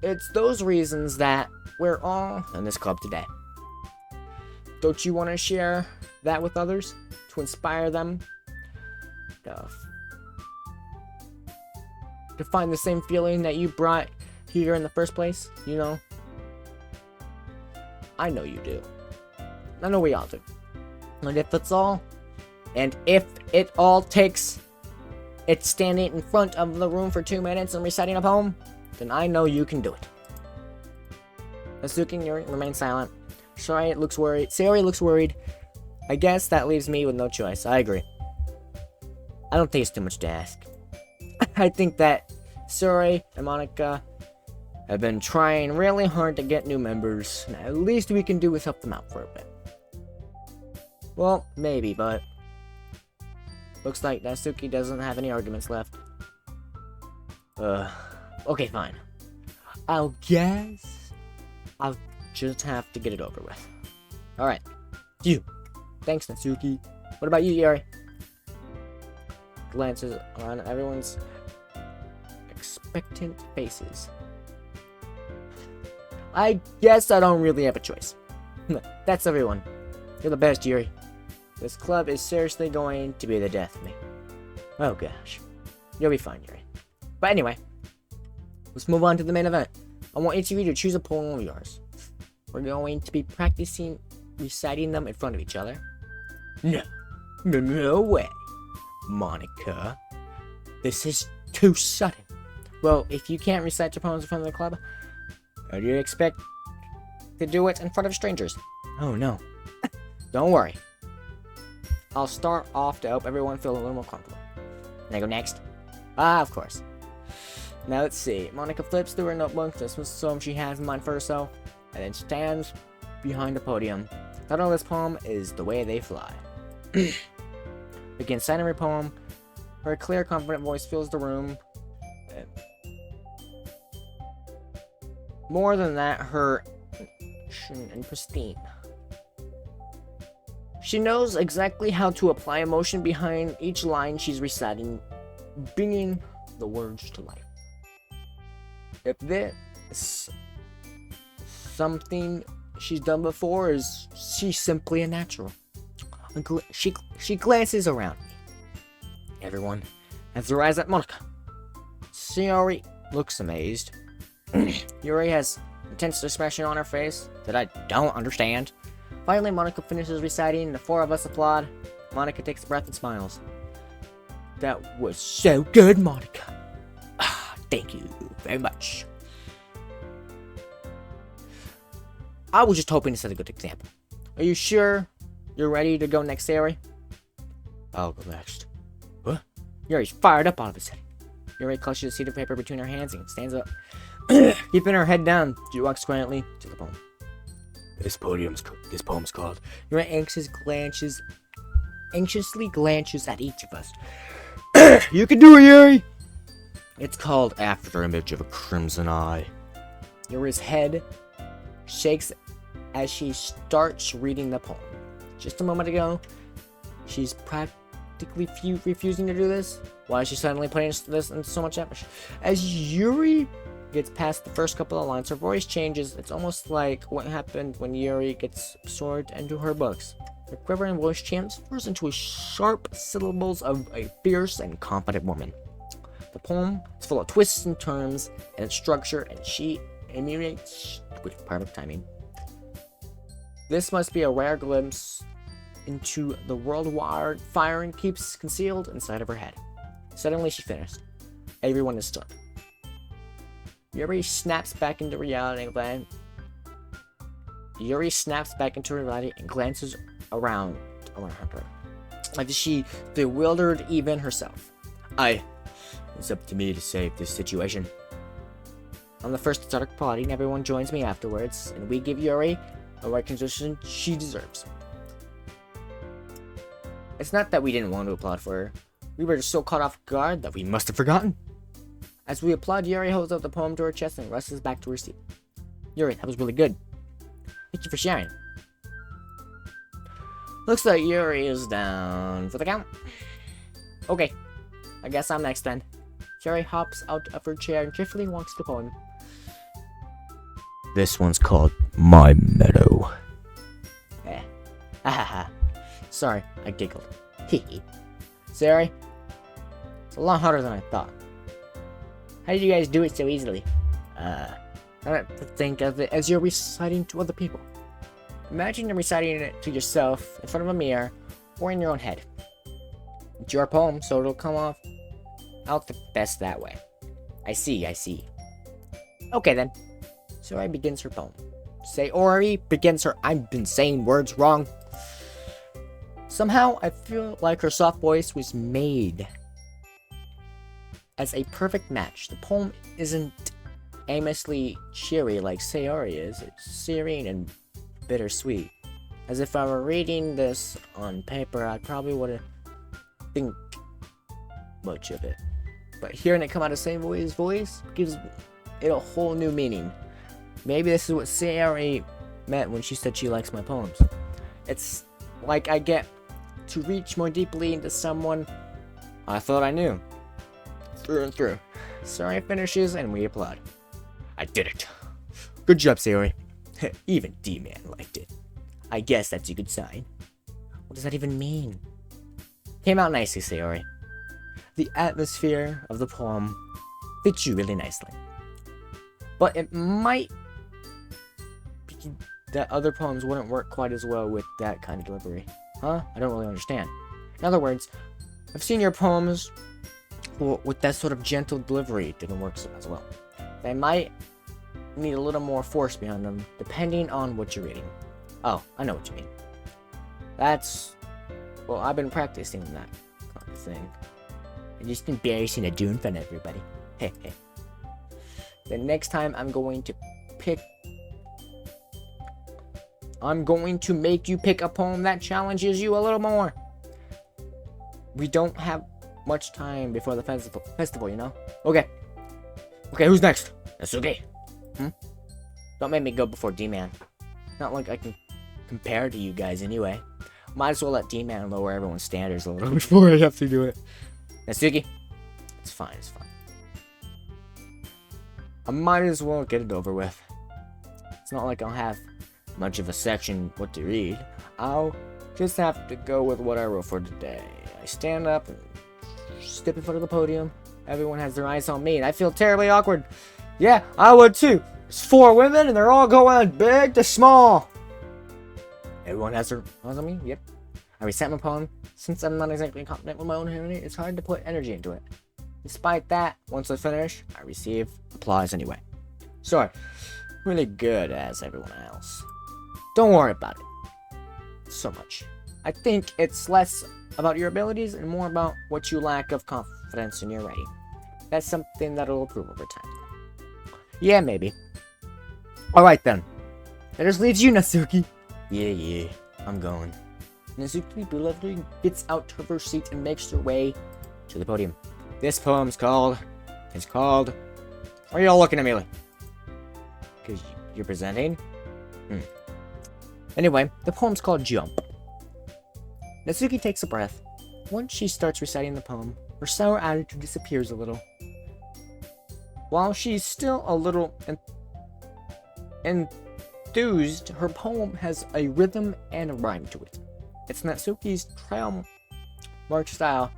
A: it's those reasons that we're all in this club today. Don't you want to share that with others to inspire them to find the same feeling that you brought here in the first place? You know? I know you do. I know we all do. And if it all takes it standing in front of the room for 2 minutes and reciting a poem, then I know you can do it. Natsuki and Yuri remain silent. Sayori looks worried. I guess that leaves me with no choice. I agree. I don't think it's too much to ask. I think that Sayori and Monica have been trying really hard to get new members, and at least we can do is help them out for a bit. Well, maybe, but looks like Natsuki doesn't have any arguments left. Okay, fine. I'll just have to get it over with. Alright. You. Thanks, Natsuki. What about you, Yuri? Glances on everyone's expectant faces. I guess I don't really have a choice. That's everyone. You're the best, Yuri. This club is seriously going to be the death of me. Oh gosh. You'll be fine, Yuri. But anyway, let's move on to the main event. I want each of you to choose a poem of yours. We're going to be practicing reciting them in front of each other. No way, Monica. This is too sudden. Well, if you can't recite your poems in front of the club, how do you expect to do it in front of strangers? Oh no. Don't worry. I'll start off to help everyone feel a little more comfortable. Can I go next? Of course. Now let's see. Monica flips through her notebook, this was some she has in mind for herself, and then stands behind the podium. The title of this poem is The Way They Fly. Begins citing her poem. Her clear, confident voice fills the room. More than that, her and pristine. She knows exactly how to apply emotion behind each line she's reciting, bringing the words to life. If this something she's done before, is she's simply a natural. She glances around. Everyone has their eyes at Monica. Sayori looks amazed. Yuri has intense expression on her face that I don't understand. Finally, Monica finishes reciting, and the four of us applaud. Monica takes a breath and smiles. That was so good, Monica. Thank you very much. I was just hoping to set a good example. Are you sure you're ready to go next, Sayori? I'll go next. What? Yuri's fired up all of a sudden. Yuri clutches a sheet of paper between her hands and stands up. Keeping her head down, she walks quietly to the poem. This poem's called. Yuri anxiously glances at each of us. You can do it, Yuri! It's called After Image of a Crimson Eye. Yuri's head shakes as she starts reading the poem. Just a moment ago, she's practically refusing to do this. Why is she suddenly putting this into so much effort? As Yuri gets past the first couple of lines, her voice changes. It's almost like what happened when Yuri gets absorbed into her books. Her quivering voice transfers into sharp syllables of a fierce and confident woman. The poem is full of twists and turns in its structure, and she emulates with perfect timing. This must be a rare glimpse into the world fire keeps concealed inside of her head. Suddenly she finished. Everyone is stunned. Yuri snaps back into reality and glances around her. as she bewildered even herself. It's up to me to save this situation. I'm the first to start applauding. Everyone joins me afterwards, and we give Yuri a recognition she deserves. It's not that we didn't want to applaud for her. We were just so caught off guard that we must have forgotten. As we applaud, Yuri holds out the poem to her chest and rushes back to her seat. Yuri, that was really good. Thank you for sharing. Looks like Yuri is down for the count. Okay, I guess I'm next then. Yuri hops out of her chair and cheerfully walks the poem. This one's called My Meadow. Ahaha. Sorry, I giggled. Hehe. Sorry. It's a lot harder than I thought. How did you guys do it so easily? I like to think of it as you're reciting to other people. Imagine you're reciting it to yourself in front of a mirror or in your own head. It's your poem, so it'll come out the best that way. I see. Okay then. Saori begins her poem. Saori begins her. I've been saying words wrong. Somehow, I feel like her soft voice was made as a perfect match. The poem isn't aimlessly cheery like Saori is. It's serene and bittersweet. As if I were reading this on paper, I probably wouldn't think much of it. But hearing it come out of Saori's voice gives it a whole new meaning. Maybe this is what Saori meant when she said she likes my poems. It's like I get to reach more deeply into someone I thought I knew. Through and through. Saori finishes and we applaud. I did it. Good job, Saori. Even D-Man liked it. I guess that's a good sign. What does that even mean? Came out nicely, Saori. The atmosphere of the poem fits you really nicely. But it might be that other poems wouldn't work quite as well with that kind of delivery. Huh? I don't really understand. In other words, I've seen your poems with that sort of gentle delivery. It didn't work so as well. They might need a little more force behind them, depending on what you're reading. Oh, I know what you mean. Well, I've been practicing that kind of thing. I'm just embarrassing to do in front of everybody. Heh heh. The next time I'm going to make you pick a poem that challenges you a little more. We don't have much time before the festival, you know? Okay, who's next? Natsuki. Don't make me go before D-Man. Not like I can compare to you guys anyway. Might as well let D-Man lower everyone's standards a little before I have to do it. Natsuki. It's fine. I might as well get it over with. It's not like I'll have much of a section what to read. I'll just have to go with what I wrote for today. I stand up and step in front of the podium. Everyone has their eyes on me, and I feel terribly awkward. Yeah, I would too. There's 4 women, and they're all going big to small. Everyone has their eyes on me. Yep. I recite my poem. Since I'm not exactly confident with my own handwriting, it's hard to put energy into it. Despite that, once I finish, I receive applause anyway. So, really good as everyone else. Don't worry about it so much. I think it's less about your abilities and more about what you lack of confidence in your writing. That's something that'll improve over time. Yeah, maybe. Alright then. That just leaves you, Natsuki. Yeah, I'm going. Natsuki belovedly gets out of her seat and makes her way to the podium. This poem's called... Why are y'all looking at me like... Because you're presenting? Anyway, the poem's called Jump. Natsuki takes a breath. Once she starts reciting the poem, her sour attitude disappears a little. While she's still a little enthused, her poem has a rhythm and a rhyme to it. It's Natsuki's trademark style,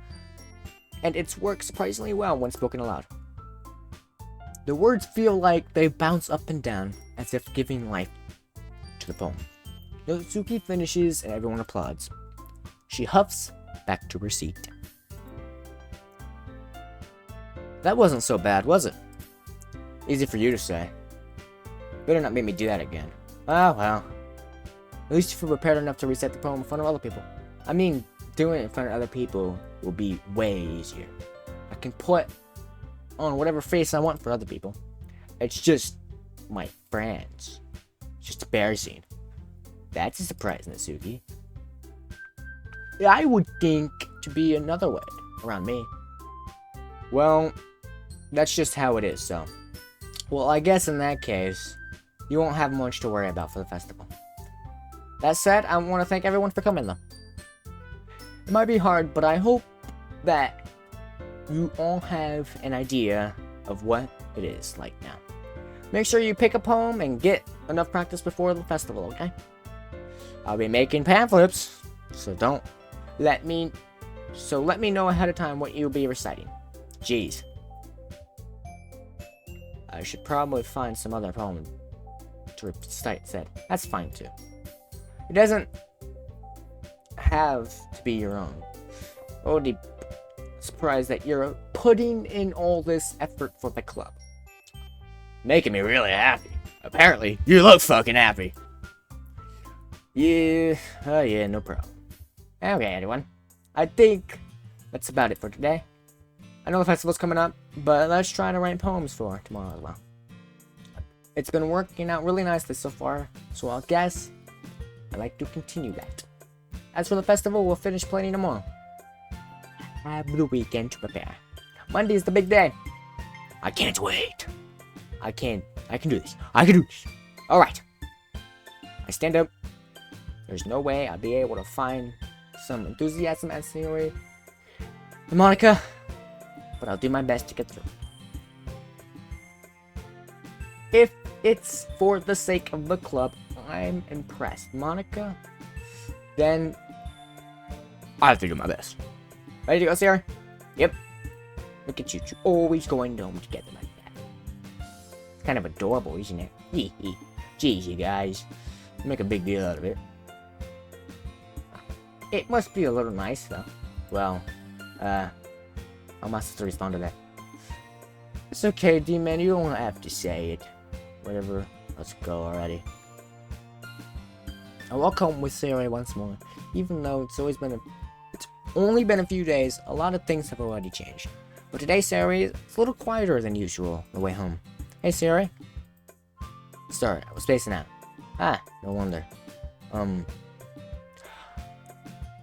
A: and it's worked surprisingly well when spoken aloud. The words feel like they bounce up and down, as if giving life to the poem. Natsuki finishes and everyone applauds. She huffs back to her seat. That wasn't so bad, was it? Easy for you to say. Better not make me do that again. Oh well. At least you feel prepared enough to recite the poem in front of other people. I mean, doing it in front of other people will be way easier. I can put on whatever face I want for other people. It's just my friends. It's just embarrassing. That's a surprise, Natsuki. I would think to be another way around me. Well, that's just how it is, so. Well, I guess in that case, you won't have much to worry about for the festival. That said, I want to thank everyone for coming, though. It might be hard, but I hope that you all have an idea of what it is like now. Make sure you pick a poem and get enough practice before the festival, okay? I'll be making pamphlets, so let me know ahead of time what you'll be reciting. Jeez. I should probably find some other poem to recite said. That's fine too. It doesn't have to be your own. Oh, the surprised that you're putting in all this effort for the club. Making me really happy. Apparently, you look fucking happy. Yeah, oh yeah, no problem. Okay, everyone. I think that's about it for today. I know the festival's coming up, but let's try to write poems for tomorrow as well. It's been working out really nicely so far, so I'll guess I'd like to continue that. As for the festival, we'll finish planning tomorrow. Have the weekend to prepare. Monday's the big day. I can't wait. I can do this. I can do this. Alright. I stand up. There's no way I'll be able to find some enthusiasm and scenery. Monica, but I'll do my best to get through. If it's for the sake of the club, I'm impressed. Monica, then I have to do my best. Ready to go, Sarah? Yep. Look at you, always going home together like that. It's kind of adorable, isn't it? Jeez, you guys. You make a big deal out of it. It must be a little nice, though. Well, how am I supposed to respond to that? It's okay, D-Man, you don't have to say it. Whatever, let's go already. I'll walk home with Sarah once more. Even though it's only been a few days, a lot of things have already changed. But today, Sarah, it's a little quieter than usual on the way home. Hey, Sarah. Sorry, I was spacing out. Ah, no wonder.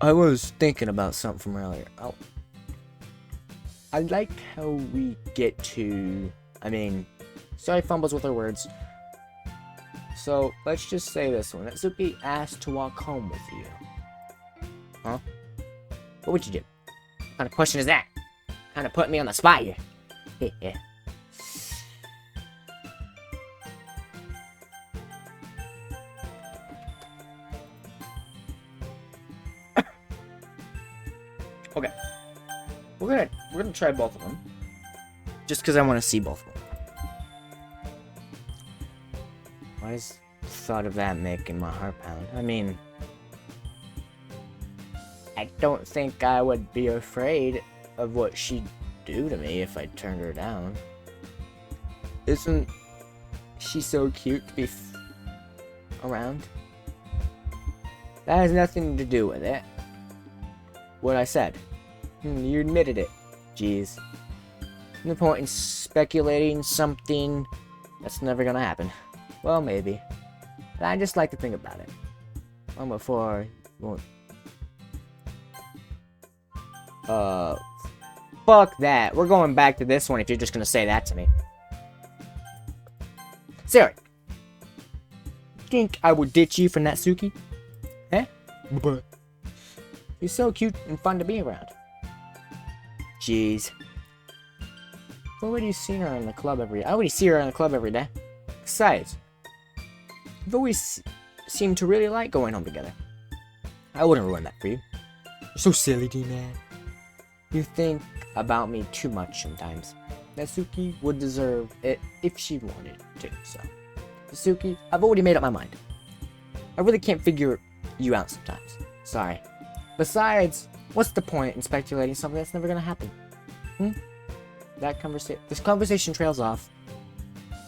A: I was thinking about something from earlier. I like how we get to... sorry, fumbles with her words. So, let's just say this one. Natsuki asked to walk home with you. Huh? What would you do? What kind of question is that? Kind of putting me on the spot here. Yeah. Okay. We're gonna try both of them. Just because I want to see both of them. Why is the thought of that making my heart pound? I don't think I would be afraid of what she'd do to me if I turned her down. Isn't she so cute to be around? That has nothing to do with it. What I said. You admitted it. Jeez. No point in speculating something that's never gonna happen. Well, maybe. But I just like to think about it. Before... Fuck that. We're going back to this one if you're just gonna say that to me. Sarah. Think I would ditch you for Natsuki? Eh? You're so cute and fun to be around. Jeez. I've already seen her in the club I already see her in the club every day. Besides, you've always seemed to really like going home together. I wouldn't ruin that for you. You're so silly, D-Man. You think about me too much sometimes. Natsuki would deserve it if she wanted to, so. Natsuki, I've already made up my mind. I really can't figure you out sometimes. Sorry. Besides, what's the point in speculating something that's never gonna happen? This conversation trails off.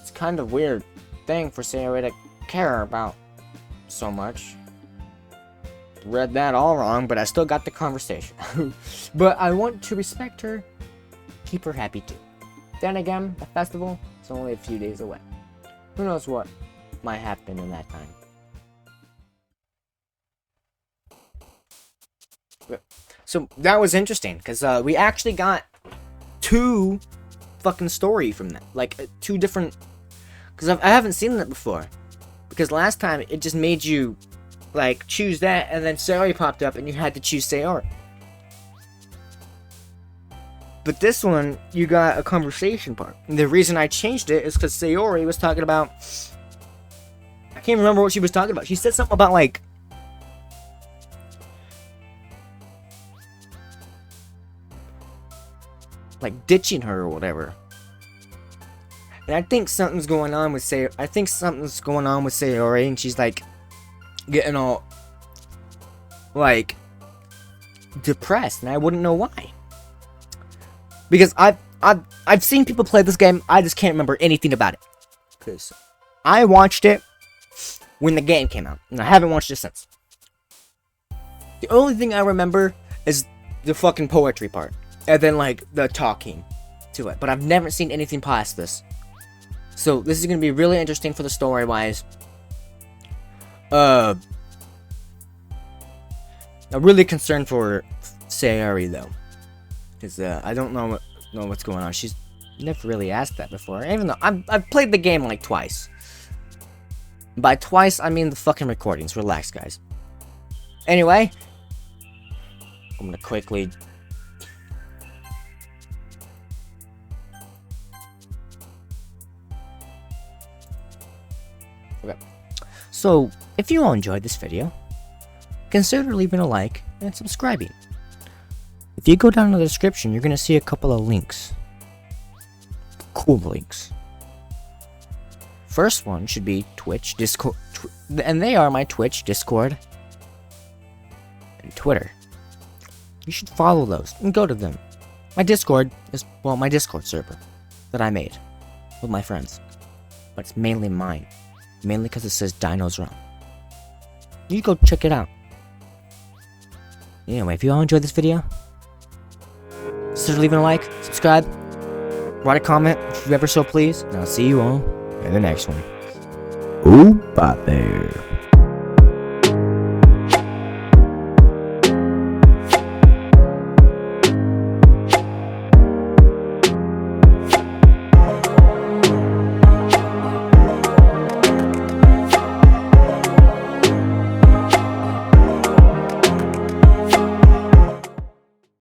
A: It's kind of weird thing for Sarah to care about so much. read that all wrong, but I still got the conversation. But I want to respect her, keep her happy too. Then again, the festival is only a few days away. Who knows what might happen in that time. So that was interesting, because we actually got 2 fucking story from that. Like, 2 different... Because I haven't seen that before. Because last time, it just made you, like, choose that, and then Sayori popped up, and you had to choose Sayori. But this one, you got a conversation part. And the reason I changed it is because Sayori was talking about... I can't remember what she was talking about. She said something about, like... like, ditching her or whatever. And I think something's going on with Sayori. And she's, like, getting all, like, depressed. And I wouldn't know why. Because I've seen people play this game. I just can't remember anything about it. Because I watched it when the game came out. And I haven't watched it since. The only thing I remember is the fucking poetry part. And then, like, the talking to it. But I've never seen anything past this. So, this is going to be really interesting for the story-wise. I'm really concerned for Sayori, though. Because, I don't know what's going on. She's never really asked that before. Even though I've played the game, like, twice. By twice, I mean the fucking recordings. Relax, guys. Anyway. I'm going to quickly... Okay. So, if you all enjoyed this video, consider leaving a like and subscribing. If you go down in the description, you're going to see a couple of links. Cool links. First one should be Twitch, Discord, and they are my Twitch, Discord, and Twitter. You should follow those and go to them. My Discord is, well, my Discord server that I made with my friends. But it's mainly mine. Mainly because it says Dino's Realm. You go check it out. Anyway, if you all enjoyed this video, consider leaving a like, subscribe, write a comment if you ever so please, and I'll see you all in the next one. Oh, bye there.